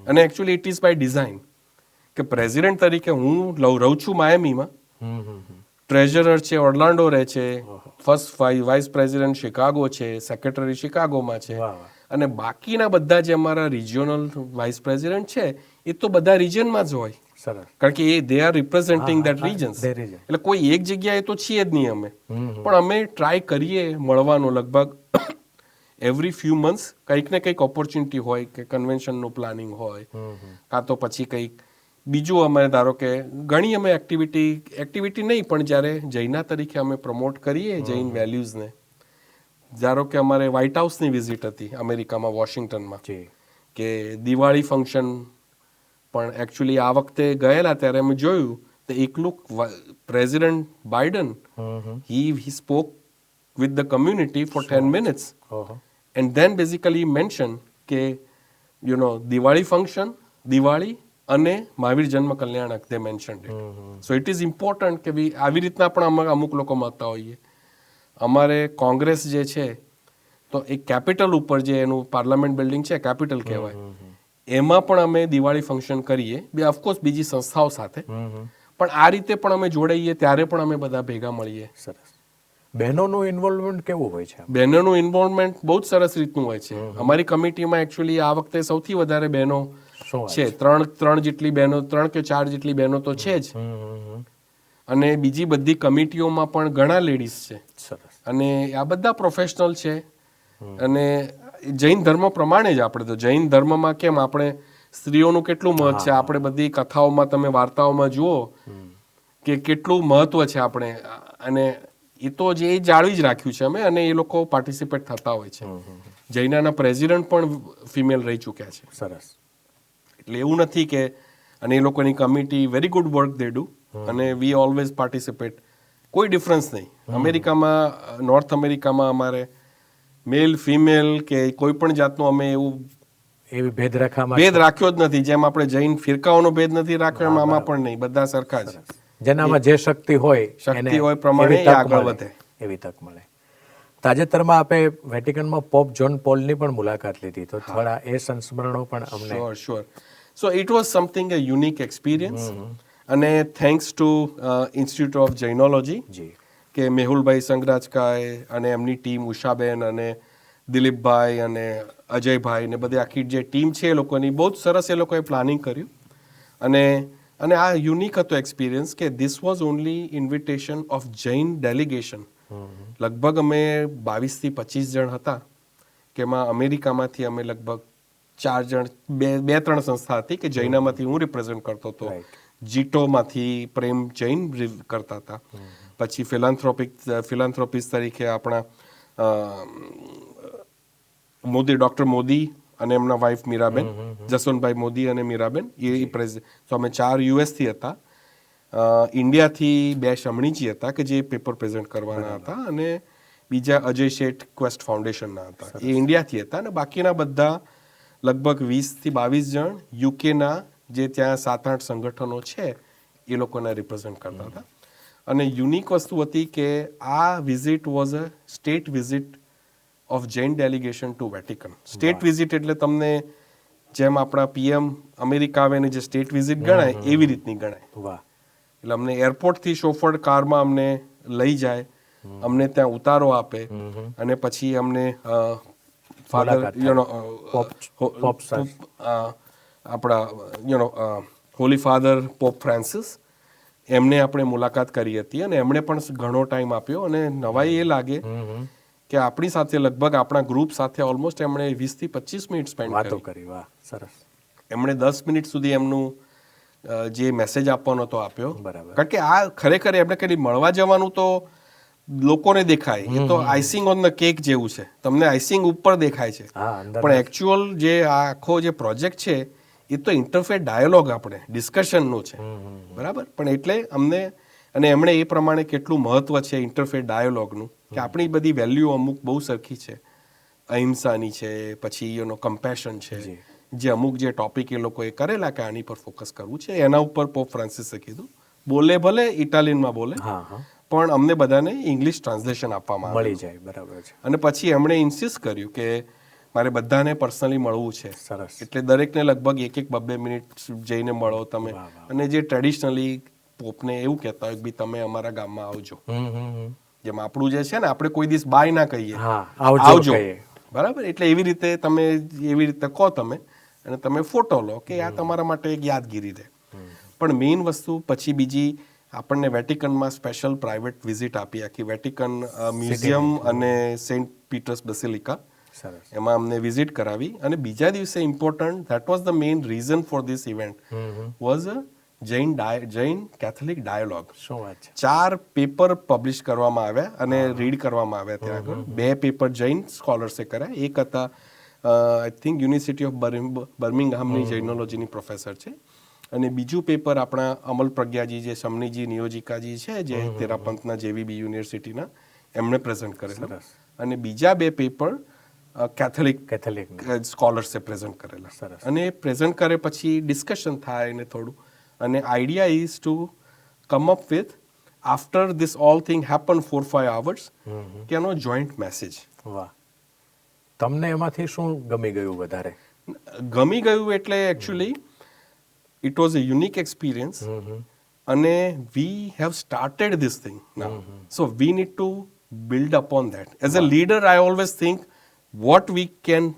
અને actually it is by design કે પ્રેસિડેન્ટ તરીકે હું રહું છું માયામીમાં, ટ્રેઝરર છે ઓર્લાન્ડો રહે છે, ફર્સ્ટ વાઇસ પ્રેસિડેન્ટ શિકાગો છે, સેક્રેટરી શિકાગોમાં છે, અને બાકીના બધા જે અમારા રિજિયોનલ વાઇસ પ્રેસિડેન્ટ છે એ તો બધા રિજિયનમાં જ હોય. કારણ કે એ they are representing that regions. એટલે કોઈ એક જગ્યાએ તો છીએ જ નહીં અમે. પણ અમે ટ્રાય કરીએ મળવાનો લગભગ એવરી ફ્યુ મંથ્સ. કંઈક ને કંઈક ઓપોર્ચ્યુનિટી હોય કે કન્વેન્શનનું પ્લાનિંગ હોય, કાં તો પછી કંઈક બીજું અમે ધારો કે ઘણી અમે એક્ટિવિટી નહીં પણ જ્યારે જૈના તરીકે અમે પ્રમોટ કરીએ જૈન વેલ્યુઝને. ધારો કે અમારે વ્હાઇટ હાઉસની વિઝિટ હતી અમેરિકામાં, વોશિંગ્ટનમાં, કે દિવાળી ફંક્શન. પણ એકચ્યુઅલી આ વખતે ગયેલા ત્યારે અમે જોયું તો એકલું president Biden he spoke with the community for 10 minutes and then basically mention કે દિવાળી ફંક્શન, દિવાળી અને મહાવીર જન્મ કલ્યાણક they mention it. So it is important કે આવી રીતના પણ અમુક લોકો મળતા હોઈએ. અમારે કોંગ્રેસ જે છે તો એક કેપિટલ ઉપર જે એનું પાર્લામેન્ટ બિલ્ડિંગ છે, કેપિટલ કહેવાય, એમાં પણ અમે દિવાળી ફંક્શન કરીએ, ઓફકોર્સ બીજી સંસ્થાઓ સાથે. પણ આ રીતે પણ અમે જોડાઈએ ત્યારે પણ અમે બધા ભેગા મળીએ. સરસ. બહેનોનું ઇન્વોલ્વમેન્ટ કેવું હોય છે? બહેનોનું ઇન્વોલ્વમેન્ટ બહુ જ સરસ રીતનું હોય છે. અમારી કમિટીમાં એકચ્યુઅલી આ વખતે સૌથી વધારે બહેનો છે. 3 જેટલી બહેનો, 3 કે 4 જેટલી બહેનો તો છે જ. અને બીજી બધી કમિટીઓમાં પણ ઘણા લેડીઝ છે. અને આ બધા પ્રોફેશનલ છે. અને જૈન ધર્મ પ્રમાણે જ આપણે તો જૈન ધર્મમાં કેમ આપણે સ્ત્રીઓનું કેટલું મહત્વ છે, આપણે બધી કથાઓમાં તમે વાર્તાઓમાં જુઓ કે કેટલું મહત્વ છે આપણે. અને એ તો જે જાળવી જ રાખ્યું છે અમે. અને એ લોકો પાર્ટિસિપેટ થતા હોય છે. જૈનાના પ્રેસિડેન્ટ પણ ફિમેલ રહી ચૂક્યા છે. સરસ. એટલે એવું નથી કે, અને એ લોકોની committee very good work they do. અને વી ઓલવેઝ પાર્ટિસિપેટ. કોઈ ડિફરન્સ નહીં. અમેરિકામાં, નોર્થ અમેરિકામાં અમારે મેલ ફિમેલ કે કોઈ પણ જાતનો અમે એવી ભેદ રાખ્યો જ નથી. જેમ આપણે જૈન ફિરકાઓનો ભેદ નથી રાખ્યો એમ આમાં પણ નહીં. બધા સરખા જ. જેનામાં જે શક્તિ હોય પ્રમાણે આગળ વધે એવી તક મળે. તાજેતરમાં આપણે વેટિકનમાં પોપ જ્હોન પોલની પણ મુલાકાત લીધી, તો થોડા એ સંસ્મરણો પણ અમને. Sure. So it was something a unique experience. અને થેન્ક્સ ટુ ઇન્સ્ટિટ્યૂટ ઓફ જૈનોલોજી જી કે મેહુલભાઈ સંગરાજકાએ અને એમની ટીમ ઉષાબેન અને દિલીપભાઈ અને અજયભાઈ ને બધી આખી જે ટીમ છે એ લોકોની બહુ જ સરસ એ લોકોએ પ્લાનિંગ કર્યું. અને આ યુનિક હતો એક્સપિરિયન્સ કે this was only invitation of Jain delegation. લગભગ અમે 22 થી 25 જણ હતા, કે એમાં અમેરિકામાંથી અમે લગભગ 4 જણ, બે ત્રણ સંસ્થા હતી કે જૈનામાંથી હું રિપ્રેઝેન્ટ કરતો હતો, જીટોમાંથી પ્રેમ જૈન કરતા હતા, પછી ફિલાન્થ્રોપિસ્ટ તરીકે આપણા ડૉક્ટર મોદી અને એમના વાઇફ મીરાબેન, જસવંતભાઈ મોદી અને મીરાબેન, તો અમે 4 યુએસથી હતા. ઇન્ડિયાથી 2 શમણીજી હતા કે જે પેપર પ્રેઝન્ટ કરવાના હતા, અને બીજા અજય શેઠ ક્વેસ્ટ ફાઉન્ડેશનના હતા, એ ઇન્ડિયાથી હતા. અને બાકીના બધા લગભગ 20 થી 22 જણ યુકેના જે ત્યાં 7-8 સંગઠનો છે એ લોકોને રિપ્રેઝન્ટ કરતા હતા. અને યુનિક વસ્તુ હતી કે આ visit was a state visit of Jain delegation to Vatican. State visit એટલે તમને જેમ આપણા પીએમ અમેરિકા આવે ને જે સ્ટેટ વિઝિટ ગણાય એવી રીતની ગણાય. વાહ. એટલે અમને એરપોર્ટથી શોફર્ડ કારમાં અમને લઈ જાય, અમને ત્યાં ઉતારો આપે, અને પછી અમને ફાધર આપણા હોલી ફાધર પોપ ફ્રાન્સિસ એમને આપણે મુલાકાત કરી હતી, અને એમણે પણ ઘણો ટાઈમ આપ્યો. અને નવાઈ એ લાગે કે આપણી સાથે લગભગ આપણા ગ્રુપ સાથે ઓલમોસ્ટ એમણે 20 થી 25 મિનિટ સ્પેન્ડ કરી. વાહ, સરસ. એમણે 10 મિનિટ સુધી એમનું જે મેસેજ આપવાનો હતો આપ્યો. બરાબર. કારણ કે આ ખરેખર એમને કદી મળવા જવાનું તો લોકોને દેખાય, એ તો આઈસિંગ ઓન ધ કેક જેવું છે, તમને આઈસિંગ ઉપર દેખાય છે, પણ એકચ્યુઅલ જે આ આખો જે પ્રોજેક્ટ છે એ તો ઇન્ટરફેસ ડાયલોગ, આપણે ડિસ્કશનનું છે. બરાબર. પણ એટલે અમને, અને એમણે એ પ્રમાણે કેટલું મહત્વ છે ઇન્ટરફેસ ડાયલોગનું, કે આપણી બધી વેલ્યુ અમુક બહુ સરખી છે, અહિંસાની છે, પછી કમ્પેશન છે, જે અમુક જે ટોપિક એ લોકોએ કરેલા કે આની પર ફોકસ કરવું છે, એના ઉપર પોપ ફ્રાન્સિસે કીધું બોલે, ભલે ઇટાલિયનમાં બોલે, પણ અમને બધાને ઇંગ્લિશ ટ્રાન્સલેશન આપવામાં મળી જાય. બરાબર છે. અને પછી એમણે ઇન્સિસ્ટ કર્યું કે મારે બધાને પર્સનલી મળવું છે. સરસ. એટલે દરેકને લગભગ 1-2 મિનિટ જઈને મળો તમે. અને જે ટ્રેડિશનલી પોપને એવું કહેતા હોય કે તમે અમારા ગામમાં આવજો, જેમ આપણું જે છે ને, આપણે કોઈ દિવસ બાય ના કહીએ, આવજો. બરાબર. એટલે એવી રીતે તમે એવી રીતે કહો તમે, અને તમે ફોટો લો કે આ તમારા માટે એક યાદગીરી રહે. પણ મેઇન વસ્તુ પછી બીજી, આપણને વેટિકનમાં સ્પેશિયલ પ્રાઇવેટ વિઝિટ આપી, આખી વેટિકન મ્યુઝિયમ અને સેન્ટ પીટર્સ બેસિલિકા, એમાં અમને વિઝિટ કરાવી. અને બીજા દિવસે important, that was the main reason for this event, was Jain Catholic dialogue. શું વાત છે. 4 પેપર પબ્લિશ કરવામાં આવ્યા અને રીડ કરવામાં આવ્યા ત્યાં આગળ. 2 પેપર જૈન સ્કોલર્સે કર્યા. એક હતા આઈ થિંક યુનિવર્સિટી ઓફ બર્મિંગહામની જૈનોલોજીની પ્રોફેસર છે, અને બીજું પેપર આપણા અમલ પ્રજ્ઞાજી જે શમનીજી નિયોજિકાજી છે, જે તેરાપંથના જેવીબી યુનિવર્સિટીના, એમણે પ્રેઝન્ટ કરેલા. અને બીજા 2 પેપર કેથોલિક સ્કોલર્સે પ્રેઝન્ટ કરેલા. અને પ્રેઝન્ટ કરે પછી ડિસ્કશન થાય ને થોડું, અને idea is to come up with after this all thing happen 4-5 hours કે એનો જોઈન્ટ મેસેજ. વાહ. તમને એમાંથી શું ગમી ગયું વધારે? ગમી ગયું એટલે actually it was a unique experience, અને we have started this thing now, so we need to build upon that. As a leader, I always think what we can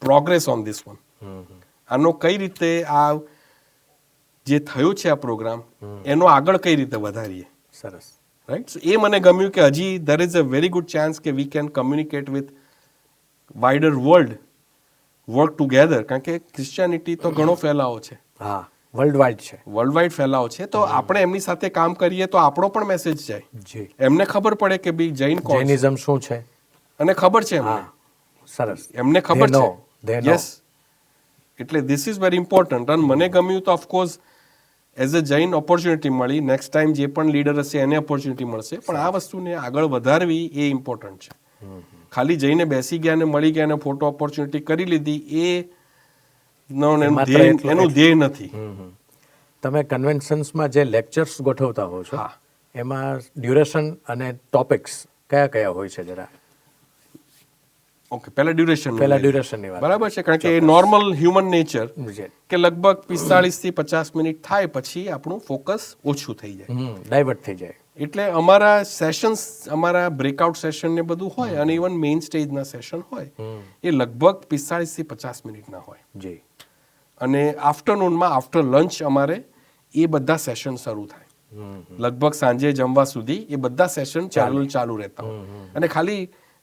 progress on this one. આનો કઈ રીતે આ જે થયું છે આ પ્રોગ્રામ, એનો આગળ કઈ રીતે વધારીએ. સરસ. રાઈટ. એ મને ગમ્યું કે હજી there is a very good chance કે we can communicate with wider world, work together. કારણ કે ક્રિશ્ચિયાનિટી તો ઘણો ફેલાવો છે. હા, વર્લ્ડ વાઇડ છે, વર્લ્ડ વાઇડ ફેલાવો છે. તો આપણે એમની સાથે કામ કરીએ તો આપણો પણ મેસેજ જાય, એમને ખબર પડે કે ભાઈ જૈનિઝમ શું છે, અને ખબર છે એમને. સરસ. એમને ખબર છે. યસ. એટલે ધીસ ઇઝ વેરી ઇમ્પોર્ટન્ટ. અને મને ગમ્યું તો of course as a Jain opportunity મળી. નેક્સ્ટ ટાઈમ જે પણ લીડર હશે એને ઓપોર્ચ્યુનિટી મળશે, પણ આ વસ્તુને આગળ વધારવી એ ઇમ્પોર્ટન્ટ છે. ખાલી જઈને બેસી ગયા ને મળી ગયા ને ફોટો ઓપોર્ચ્યુનિટી કરી લીધી, એનું ધ્યેય નથી. તમે કન્વેન્શન્સમાં જે લેક્ચર્સ ગોઠવતા હો છો, એમાં ડ્યુરેશન અને ટોપિક્સ કયા કયા હોય છે જરા? ઓકે, પહેલા ડ્યુરેશન ડ્યુરેશનની વાત બરાબર છે, કારણ કે એ નોર્મલ હ્યુમન નેચર છે. કે લગભગ 45 થી 50 મિનિટ થાય પછી આપણું ફોકસ ઓછું થઈ જાય. ડાયવર્ટ થઈ જાય. એટલે અમારા સેશન્સ, અમારા બ્રેકઆઉટ સેશન ને બધું હોય અને ઇવન મેઇન સ્ટેજના સેશન હોય એ લગભગ 45 થી 50 મિનિટના હોય. જી. અને આફ્ટરનૂનમાં આફ્ટર લંચ અમારે એ બધા સેશન શરૂ થાય. લગભગ સાંજે જમવા સુધી એ બધા સેશન ચાલુ રહેતા હોય. અને ખાલી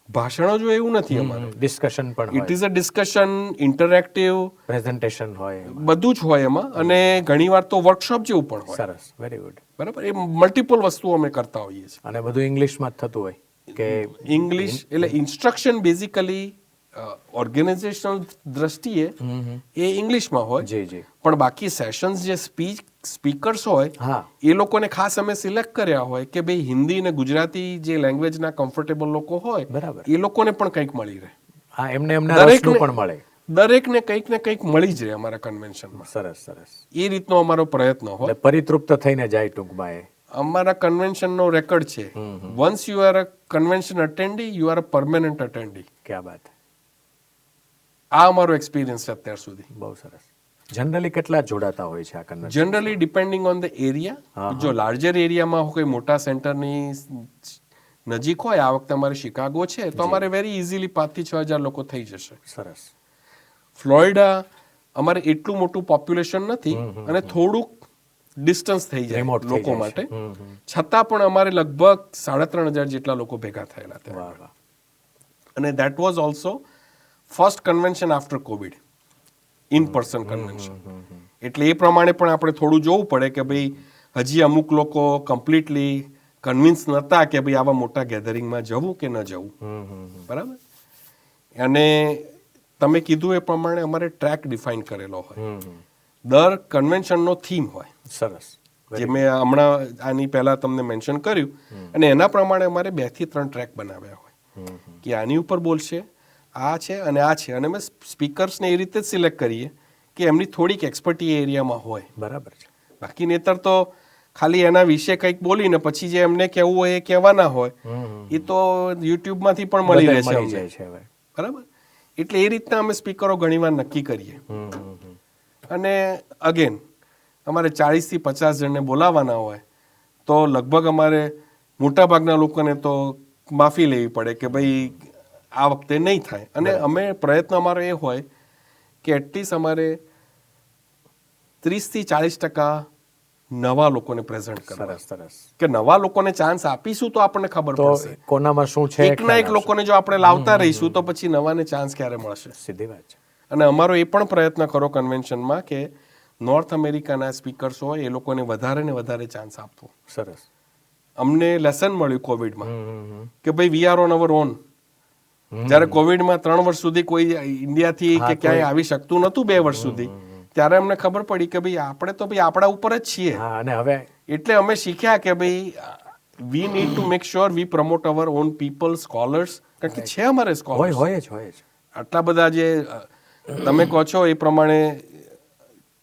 ભાષણો જો એવું નથી અમારે, ડિસ્કશન પણ it is a discussion, interactive, presentation હોય. બધું જ હોય એમાં. અને ઘણીવાર તો વર્કશોપ જેવું પણ હોય. સરસ, વેરી ગુડ. બરાબર, એ મલ્ટિપલ વસ્તુઓ અમે કરતા હોઈએ છીએ. અને બધું ઇંગ્લિશમાં જ થતું હોય કે ઇંગ્લિશ એટલે ઇન્સ્ટ્રક્શન બેઝિકલી ઓર્ગેનાઇઝેશનલ દ્રષ્ટિએ એ ઇંગ્લિશમાં હોય. જી જી. પણ બાકી સેશન્સ જે સ્પીકર્સ હોય હા. એ લોકોને ખાસ અમે સિલેક્ટ કર્યા હોય કે ભાઈ હિન્દી ને ગુજરાતી જે લેંગ્વેજના કમ્ફર્ટેબલ લોકો હોય બરાબર. એ લોકોને પણ કંઈક મળી રહે. હા, એમને રસનું પણ મળે. દરેકને કંઈક ને કંઈક મળી જ રહે અમારા કન્વેન્શનમાં. સરસ સરસ. એ રીતનો અમારો પ્રયત્ન હોય. એટલે પરિતૃપ્ત થઈને જાય ટૂંકમાં એ. અમારા કન્વેન્શનનો રેકોર્ડ છે, once you are a convention attendee you are a permanent attendee. ક્યાં બાત. આ અમારો એક્સપિરિયન્સ છે અત્યાર સુધી. બહુ સરસ. જનરલી કેટલા જોડાતા હોય છે આ convention? Generally depending on the area. જો લાર્જર એરિયામાં કોઈ મોટા સેન્ટરની નજીક હોય, આ વખતે અમારે શિકાગો છે તો અમારે વેરી ઇઝીલી 5 થી 6,000 લોકો થઈ જશે. સરસ. ફ્લોરિડા અમારે એટલું મોટું પોપ્યુલેશન નથી અને થોડુંક ડિસ્ટન્સ થઈ જાય લોકો માટે, છતાં પણ અમારે લગભગ 3,500 જેટલા લોકો ભેગા થયેલા હતા. વાહ વાહ. અને that was also first convention after Covid, in person convention. એટલે એ પ્રમાણે પણ આપણે થોડું જોવું પડે કે ભાઈ હજી અમુક લોકો કમ્પ્લીટલી કન્વિન્સ નહોતા કે ભાઈ આવા મોટા ગેધરિંગમાં જવું કે ન જવું. બરાબર. અને તમે કીધું એ પ્રમાણે અમારે ટ્રેક ડિફાઇન કરેલો હોય. દર કન્વેન્શનનો થીમ હોય. સરસ. જે મેં હમણાં આની પહેલા તમને મેન્શન કર્યું. અને એના પ્રમાણે અમારે 2 થી 3 ટ્રેક બનાવ્યા હોય કે આની ઉપર બોલશે, આ છે અને આ છે. અને અમે સ્પીકર્સને એ રીતે જ સિલેક્ટ કરીએ કે એમની થોડીક એક્સપર્ટી એરિયામાં હોય. બરાબર છે. બાકી નેતર તો ખાલી એના વિશે કંઈક બોલીને પછી જે એમને કહેવું હોય એ કહેવાના હોય એ તો યુટ્યુબમાંથી પણ મળી રહે છે અમને. બરાબર. એટલે એ રીતના અમે સ્પીકરો ઘણીવાર નક્કી કરીએ. અને અગેન અમારે 40 થી 50 જણને બોલાવવાના હોય તો લગભગ અમારે મોટાભાગના લોકોને તો માફી લેવી પડે કે ભાઈ આ વખતે નહીં થાય. અને અમે પ્રયત્ન અમારો એ હોય કે એટલીસ્ટ અમારે 30 થી 40% નવા લોકોને પ્રેઝન્ટ કરવા. સરસ સરસ. કે નવા લોકોને ચાન્સ આપીશું તો આપણને ખબર પડશે કોનામાં શું છે. એકના એક લોકોને જો આપણે લાવતા રહીશું તો પછી નવાને ચાન્સ ક્યારે મળશે. સીધી વાત છે. અને અમારો એ પણ પ્રયત્ન કરો કન્વેન્શનમાં કે નોર્થ અમેરિકાના સ્પીકર્સ હોય એ લોકોને વધારે ને વધારે ચાન્સ આપવો. સરસ. અમને લેસન મળ્યું કોવિડમાં કે ભાઈ we are on hour on. જ્યારે કોવિડમાં 3 વર્ષ સુધી કોઈ ઇન્ડિયાથી કે ક્યાંય આવી શકતું નહોતું, 2 વર્ષ સુધી, ત્યારે અમને ખબર પડી કે ભાઈ આપણે તો ભાઈ આપણા ઉપર જ છીએ. અને હવે એટલે અમે શીખ્યા કે ભાઈ we need to make sure we promote our own people, scholars. કારણ કે છે અમારે સ્કોલર્સ હોય જ આટલા બધા. જે તમે કહો છો એ પ્રમાણે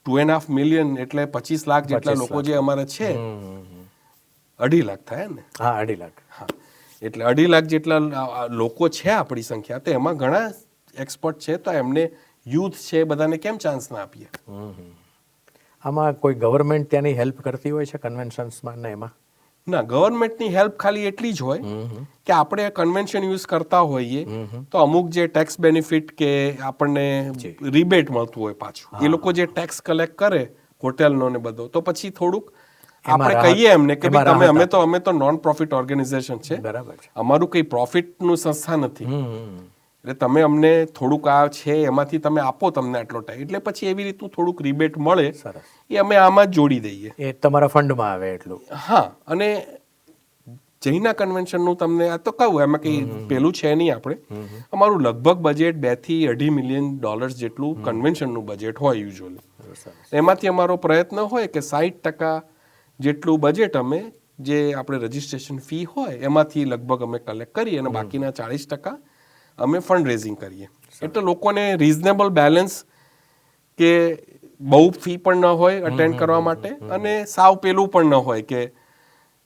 2.5 મિલિયન એટલે 25 લાખ જેટલા લોકો જે અમારે છે. 2.5 લાખ થાય ને? હા, 2.5 લાખ. હા, એટલે 2.5 લાખ જેટલા લોકો છે આપણી સંખ્યા. તો એમાં ઘણા એક્સપર્ટ છે, તો એમને યુથ છે, બધાને કેમ ચાન્સ ના આપીએ? આમાં કોઈ ગવર્મેન્ટ ત્યાંની હેલ્પ કરતી હોય છે કન્વેન્શન્સમાં ને એમાં? ના, ગવર્મેન્ટની હેલ્પ ખાલી એટલી જ હોય કે આપણે કન્વેન્શન યુઝ કરતા હોઈએ તો અમુક જે ટેક્સ બેનિફિટ કે આપણને રિબેટ મળતું હોય પાછું, એ લોકો જે ટેક્સ કલેક્ટ કરે હોટેલનો ને બધો, તો પછી થોડુંક આપણે કહીએ એમને કે ભાઈ અમે તો નોન પ્રોફિટ ઓર્ગેનાઇઝેશન છે, બરાબર છે, અમારું કંઈ પ્રોફિટનું સંસ્થા નથી, એટલે તમે અમને થોડુંક આ છે એમાંથી તમે આપો, તમને આટલો ટાઈમ, એટલે પછી એવી રીતનું થોડુંક રિબેટ મળે, એ અમે આમાં જ જોડી દઈએ, એ તમારા ફંડમાં આવે એટલું. હા, અને જૈના કન્વેન્શનનું તમને આ તો કહું, એમાં કંઈ પેલું છે નહીં. આપણે અમારું લગભગ બજેટ $2 થી $2.5 મિલિયન જેટલું કન્વેન્શનનું બજેટ હોય યુઝ્યુઅલી. એમાંથી અમારો પ્રયત્ન હોય કે 60% જેટલું બજેટ અમે જે આપણે રજિસ્ટ્રેશન ફી હોય એમાંથી લગભગ અમે કલેક્ટ કરીએ અને બાકીના 40% અમે ફંડ રેઝિંગ કરીએ. એટલે લોકોને રિઝનેબલ બેલેન્સ, કે બહુ ફી પણ ન હોય અટેન્ડ કરવા માટે અને સાવ પેલું પણ ન હોય કે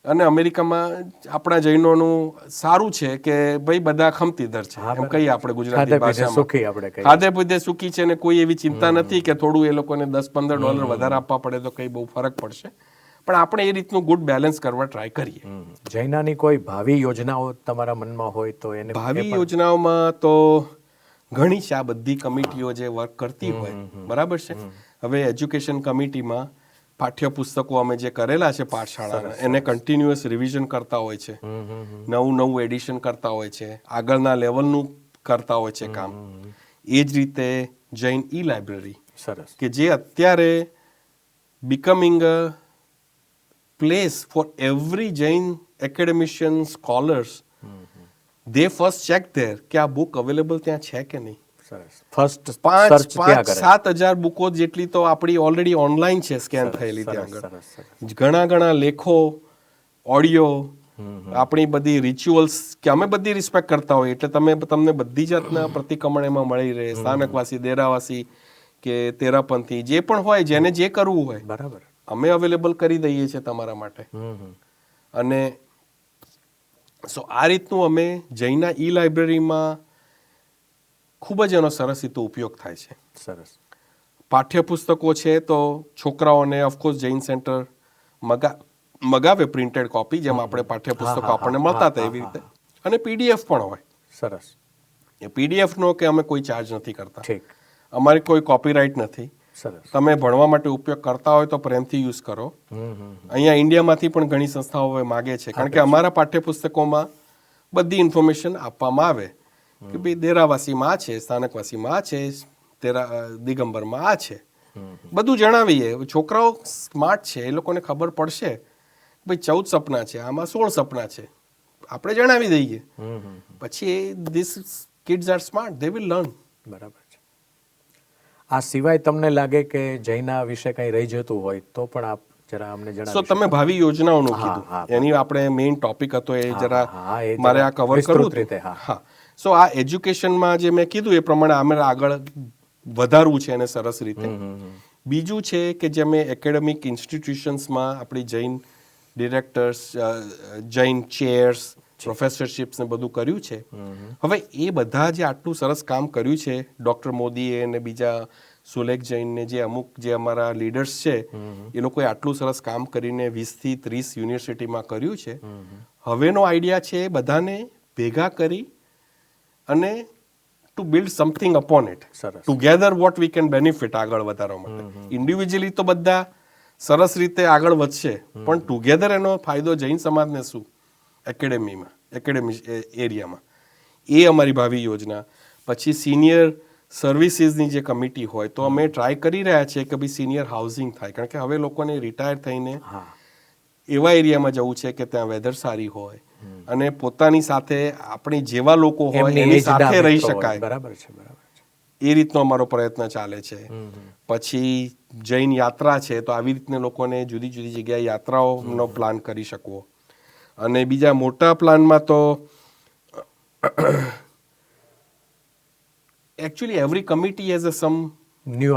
અને અમેરિકામાં આપણા જૈનોનું સારું છે કે ભાઈ બધા ખમતીધર છે, એમ કહીએ આપણે ગુજરાતી ભાષામાં. ખાધે પીધે સુખી છે ને કોઈ એવી ચિંતા નથી કે થોડું એ લોકોને $10-15 વધારે આપવા પડે તો કઈ બહુ ફરક પડશે. પણ આપણે એ રીતનું ગુડ બેલેન્સ કરવા ટ્રાય કરીએ. જૈનાની કોઈ ભાવિ યોજનાઓ તમારા મનમાં હોય તો એને ભાવિ યોજનાઓમાં તો ઘણી છે. આ બધી કમિટીઓ જે વર્ક કરતી હોય, બરાબર છે. હવે એજ્યુકેશન કમિટીમાં પાઠ્યપુસ્તકો અમે જે કરેલા છે પાઠશાળાના, એને કન્ટિન્યુઅસ રિવિઝન કરતા હોય છે, નવું એડિશન કરતા હોય છે, આગળના લેવલનું કરતા હોય છે કામ. એ જ રીતે જૈન ઈ લાઇબ્રેરી, સરસ, કે જે અત્યારે becoming a place for every Jain એકેડેમિશિયન scholars. They first check there કે આ બુક અવેલેબલ ત્યાં છે કે નહીં. ફર્સ્ટ 5,000 બુકો જેટલી તો આપણી ઓલરેડી ઓનલાઈન છે, સ્કેન થયેલી ત્યાં આગળ. ઘણા લેખો, ઓડિયો, આપણી બધી રિચ્યુઅલ્સ કે અમે બધી રિસ્પેક્ટ કરતા હોય એટલે તમને બધી જાતના પ્રતિક્રમણ એમાં મળી રહે. સ્થાનકવાસી, દેરાવાસી કે તેરાપંથી જે પણ હોય, જેને જે કરવું હોય, બરાબર, અમે અવેલેબલ કરી દઈએ છીએ તમારા માટે. અને સો આ રીતનું અમે જૈના ઈ લાઇબ્રેરીમાં ખૂબ જ એનો સરસ રીતે ઉપયોગ થાય છે. સરસ. પાઠ્યપુસ્તકો છે તો છોકરાઓને ઓફકોર્સ જૈન સેન્ટર મગાવે પ્રિન્ટેડ કોપી, જેમ આપણે પાઠ્યપુસ્તકો આપણને મળતા હતા એવી રીતે. અને પીડીએફ પણ હોય. સરસ. એ પીડીએફનો કે અમે કોઈ ચાર્જ નથી કરતા. ઠીક. અમારી કોઈ કોપીરાઇટ નથી. સરસ. તમે ભણવા માટે ઉપયોગ કરતા હોય તો પ્રેમથી યુઝ કરો. અહીંયા ઇન્ડિયામાંથી પણ ઘણી સંસ્થાઓ હવે માગે છે, કારણ કે અમારા પાઠ્યપુસ્તકોમાં બધી ઇન્ફોર્મેશન આપવામાં આવે કે ભાઈ દેરાવાસીમાં આ છે, સ્થાનકવાસીમાં આ છે, દિગંબરમાં આ છે, બધું જણાવીએ. છોકરાઓ સ્માર્ટ છે, એ લોકોને ખબર પડશે ભાઈ 14 સપના છે, આમાં 16 સપના છે, આપણે જણાવી દઈએ. પછી this kids are smart, they will learn. બરાબર છે. આ સિવાય તમને લાગે કે જૈના વિશે કંઈ રહી જતું હોય તો પણ આપ જરા અમને જણાવો. તમે ભાવિ યોજનાઓનું કીધું, એની આપણે મેઇન ટોપિક હતો એ જરા મારે આ કવર કરવું હતું. હા, સો આ એજ્યુકેશનમાં જે મેં કીધું એ પ્રમાણે અમે આગળ વધારવું છે એને સરસ રીતે. બીજું છે કે જે મેં એકેડેમિક ઇન્સ્ટિટ્યુશન્સમાં આપણી જૈન ડિરેક્ટર્સ, જૈન ચેર્સ, પ્રોફેસરશિપ્સ ને બધું કર્યું છે. હવે એ બધા જે આટલું સરસ કામ કર્યું છે, ડૉક્ટર મોદીએ અને બીજા સુલેખ જૈનને જે અમુક જે અમારા લીડર્સ છે, એ લોકોએ આટલું સરસ કામ કરીને 20 થી 30 યુનિવર્સિટીમાં કર્યું છે. હવેનો આઈડિયા છે બધાને ભેગા કરી અને to build something upon it, together what we can benefit આગળ વધારવા માટે. ઇન્ડિવિજ્યુઅલી તો બધા સરસ રીતે આગળ વધશે, પણ ટુગેધર એનો ફાયદો જૈન સમાજને શું, એકેડેમી એરિયામાં. એ અમારી ભાવિ યોજના. પછી સિનિયર સર્વિસીસની જે કમિટી હોય તો અમે ટ્રાય કરી રહ્યા છીએ કે ભાઈ સિનિયર હાઉસિંગ થાય, કારણ કે હવે લોકોને રિટાયર થઈને એવા એરિયામાં જવું છે કે ત્યાં વેધર સારી હોય અને પોતાની સાથે આપણી જેવા લોકો હોય એની સાથે રહી શકાય. બરાબર છે, બરાબર છે. એ રીતનો અમારો પ્રયત્ન ચાલે છે. પછી જૈન યાત્રા છે તો આવી રીતને લોકોને જુદી જુદી જગ્યાએ યાત્રાઓનો પ્લાન કરી શકવો. અને બીજા મોટા પ્લાનમાં તો actually every committee has some new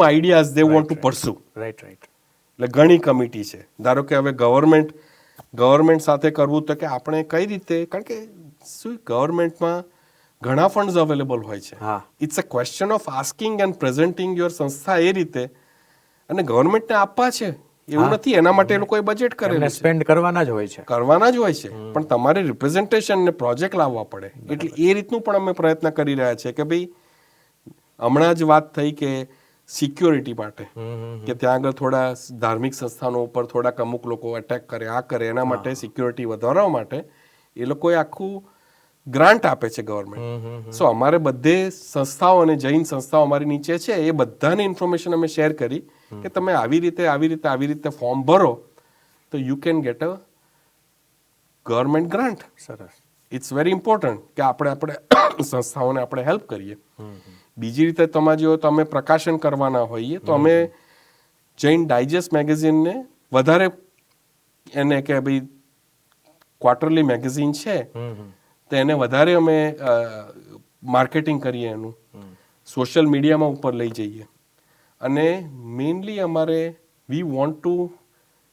ideas they want to pursue. Right. એટલે ઘણી કમિટી છે. ધારો કે હવે ગવર્મેન્ટ સાથે કરવું તો કે આપણે કઈ રીતે, કારણ કે શું ગવર્મેન્ટમાં ઘણા ફંડ્સ અવેલેબલ હોય છે. It's a question of asking and presenting your સંસ્થા એ રીતે, અને ગવર્મેન્ટને આપવા છે એવું નથી, એના માટે એ લોકોએ બજેટ કરેલું છે, સ્પેન્ડ કરવાના જ હોય છે, પણ તમારે રિપ્રેઝન્ટેશન ને પ્રોજેક્ટ લાવવા પડે. એટલે એ રીતનું પણ અમે પ્રયત્ન કરી રહ્યા છે કે ભાઈ હમણાં જ વાત થઈ કે સિક્યોરિટી માટે કે ત્યાં આગળ થોડા ધાર્મિક સંસ્થાનો ઉપર થોડાક અમુક લોકો અટેક કરે, આ કરે, એના માટે સિક્યોરિટી વધારવા માટે એ લોકોએ આખું ગ્રાન્ટ આપે છે ગવર્મેન્ટ. સો અમારે બધે સંસ્થાઓ અને જૈન સંસ્થાઓ અમારી નીચે છે, એ બધાની ઇન્ફોર્મેશન અમે શેર કરી કે તમે આવી રીતે ફોર્મ ભરો તો you can get a government grant. સરસ. ઇટ્સ વેરી ઇમ્પોર્ટન્ટ કે આપણે સંસ્થાઓને આપણે હેલ્પ કરીએ. બીજી રીતે તમારે જો તમે પ્રકાશન કરવાના હોઈએ તો અમે જૈન ડાયજેસ્ટ મેગેઝિનને વધારે, એને કે ભાઈ ક્વાર્ટરલી મેગેઝિન છે તો એને વધારે અમે માર્કેટિંગ કરીએ, એનું સોશિયલ મીડિયામાં ઉપર લઈ જઈએ. અને મેઇનલી અમારે we want to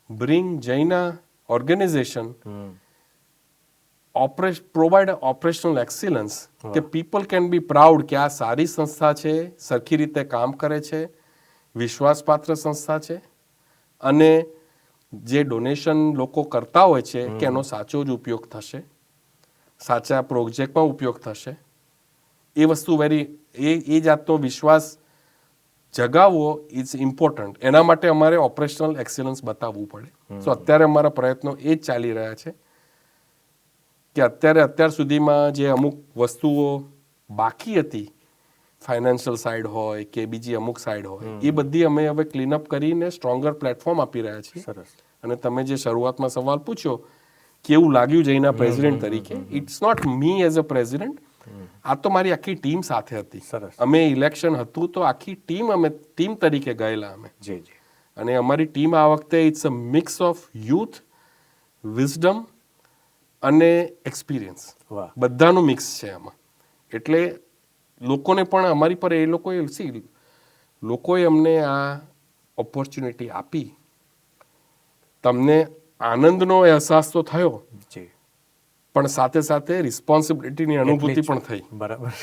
bring JAINA organisation provide operational excellence કે પીપલ કેન બી પ્રાઉડ કે આ સારી સંસ્થા છે, સરખી રીતે કામ કરે છે, વિશ્વાસપાત્ર સંસ્થા છે, અને જે ડોનેશન લોકો કરતા હોય છે કે એનો સાચો જ ઉપયોગ થશે, સાચા પ્રોજેક્ટમાં ઉપયોગ થશે. એ વસ્તુ એ જાતનો વિશ્વાસ જગાવવો ઇઝ ઇમ્પોર્ટન્ટ. એના માટે અમારે ઓપરેશનલ એક્સિલન્સ બતાવવું પડે. સો અત્યારે અમારા પ્રયત્નો એ જ ચાલી રહ્યા છે કે અત્યાર સુધીમાં જે અમુક વસ્તુઓ બાકી હતી, ફાઇનાન્શિયલ સાઈડ હોય કે બીજી અમુક સાઈડ હોય, એ બધી અમે હવે ક્લીનઅપ કરીને સ્ટ્રોંગર પ્લેટફોર્મ આપી રહ્યા છીએ. સરસ. અને તમે જે શરૂઆતમાં સવાલ પૂછ્યો કેવું લાગ્યું જઈના પ્રેસિડેન્ટ તરીકે, it's not me as a president, આ તો મારી આખી ટીમ સાથે હતી. સરસ. અમે ઇલેક્શન હતું તો આખી ટીમ તરીકે ગયેલા અમે. જી જી. અને અમારી ટીમ આ વખતે it's a mix of youth, wisdom અને એક્સપિરિયન્સ, વાહ. બધાનું મિક્સ છે આમાં. એટલે લોકોને પણ અમારી પર લોકોએ અમને આ ઓપોર્ચ્યુનિટી આપી. તમને આનંદનો અહેસાસ તો થયો, જી. પણ સાથે સાથે રિસ્પોન્સિબિલિટીની અનુભૂતિ પણ થઈ. બરાબર.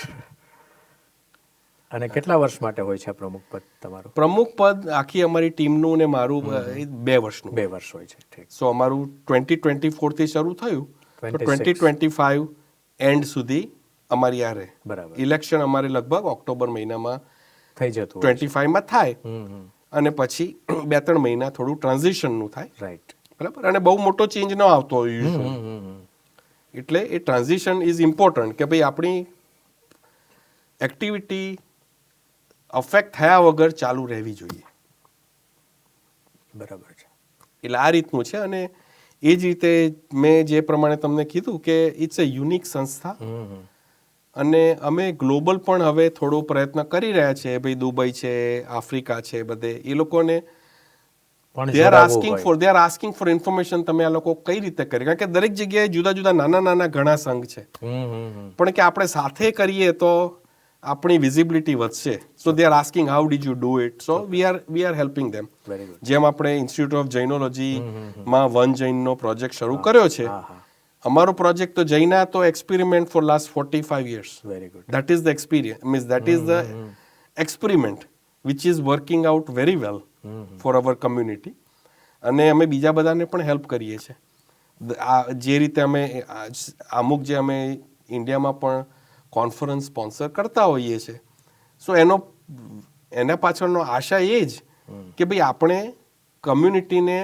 અને કેટલા વર્ષ માટે હોય છે આ પ્રમુખ પદ તમારું? પ્રમુખ પદ આખી અમારી ટીમનું ને મારું 2 વર્ષનું. 2 વર્ષ હોય છે. ઠીક. સો અમારું 2024 થી શરૂ થયું તો 26. 2025 એન્ડ સુધી અમારી આ રહે. બરાબર. ઇલેક્શન અમારે લગભગ ઓક્ટોબર મહિનામાં થઈ જતું હોય છે. 25માં થાય, અને પછી 2-3 મહિના થોડું ટ્રાન્ઝિશનનું થાય. રાઈટ. બરાબર. અને બહુ મોટો ચેન્જ ન આવતો હોય યુઝ્યુઅલી. એટલે એ ટ્રાન્ઝિશન ઇઝ ઇમ્પોર્ટન્ટ કે ભાઈ આપણી એક્ટિવિટી અફેક્ટ થયા વગર ચાલુ રહેવી જોઈએ. બરાબર છે. એટલે આ રીતનું છે. અને એ જ રીતે મેં જે પ્રમાણે તમને કીધું કે ઇટ્સ અ યુનિક સંસ્થા, અને અમે ગ્લોબલ પણ હવે થોડો પ્રયત્ન કરી રહ્યા છે. ભાઈ દુબઈ છે, આફ્રિકા છે, બધે એ લોકોને દે આર આસ્કિંગ ફોર ઇન્ફોર્મેશન. તમે આ લોકો કઈ રીતે કરી, કારણ કે દરેક જગ્યાએ જુદા જુદા નાના ઘણા સંઘ છે, પણ કે આપણે સાથે કરીએ તો આપણી વિઝિબિલિટી વધશે. So they are asking how did you do it. So we are helping them. જેમ આપણે ઇન્સ્ટિટ્યૂટ ઓફ જૈનોલોજીમાં વન જૈનનો પ્રોજેક્ટ શરૂ કર્યો છે, અમારો પ્રોજેક્ટ તો જૈના તો experiment for last 45 years. Very good. That is the experience, means that is the experiment which is working out very well for our community. અને અમે બીજા બધાને પણ હેલ્પ કરીએ છીએ. જે રીતે અમે અમુક જે અમે ઇન્ડિયામાં પણ કોન્ફરન્સ સ્પોન્સર કરતા હોઈએ છીએ, સો એના પાછળનો આશા એ જ કે ભાઈ આપણે કમ્યુનિટીને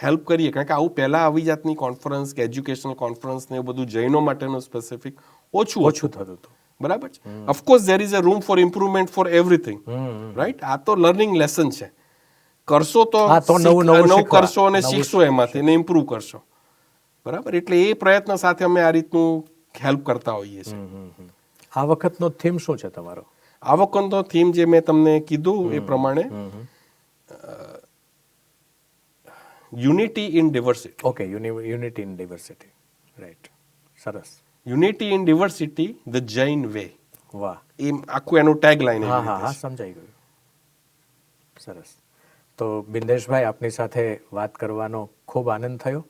હેલ્પ કરીએ. કારણ કે આવું પહેલાં આવી જાતની કોન્ફરન્સ કે એજ્યુકેશનલ કોન્ફરન્સ ને એવું બધું જૈનો માટેનું સ્પેસિફિક ઓછું થતું હતું. બરાબર છે. Of course there is a room for improvement for everything, right. આ તો લર્નિંગ લેસન છે. કરશો તો નવું કરશો અને શીખશો એમાંથી ને ઇમ્પ્રુવ કરશો. બરાબર. એટલે એ પ્રયત્ન સાથે અમે આ રીતનું હેલ્પ કરતા હોઈએ છીએ. આ વખતનો થીમ શું છે તમારો? આ વખતનો થીમ જે મેં તમને કીધું એ પ્રમાણે unity in diversity. Okay, unity in diversity. Right. સરસ. Unity in diversity the Jain way. વાહ. એ આખું એનું ટેગ લાઈન. હા, સમજાઈ ગયું. સરસ. તો બિંદેશભાઈ, આપની સાથે વાત કરવાનો ખૂબ આનંદ થયો.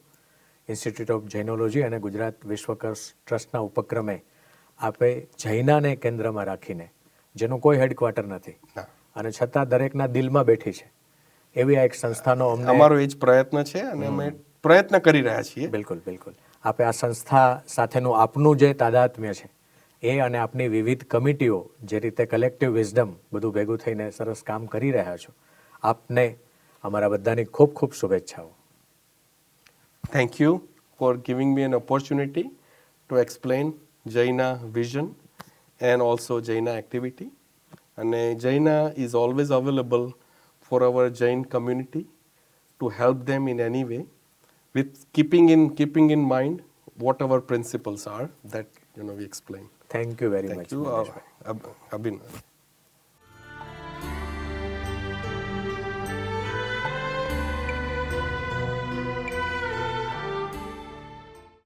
ઇન્સ્ટિટ્યૂટ ઓફ જૈનોલોજી અને ગુજરાત વિશ્વકોશ ટ્રસ્ટના ઉપક્રમે આપે જૈનાને કેન્દ્રમાં રાખીને, જેનું કોઈ હેડક્વાર્ટર નથી અને છતાં દરેકના દિલમાં બેઠી છે, એવી આ એક સંસ્થાનો અમારો એ જ પ્રયત્ન છે અને અમે પ્રયત્ન કરી રહ્યા છીએ. બિલકુલ બિલકુલ. આપે આ સંસ્થા સાથેનું આપનું જે તાદાત્મ્ય છે એ અને આપની વિવિધ કમિટીઓ જે રીતે કલેક્ટિવ વિઝડમ બધું ભેગું થઈને સરસ કામ કરી રહ્યા છો, આપને અમારા બધાની ખૂબ ખૂબ શુભેચ્છાઓ. Thank you for giving me an opportunity to explain Jaina vision and also Jaina activity. And Jaina is always available for our Jain community to help them in any way, with keeping in mind what our principles are that we explain. Thank you very much. Thank you, Abhinav.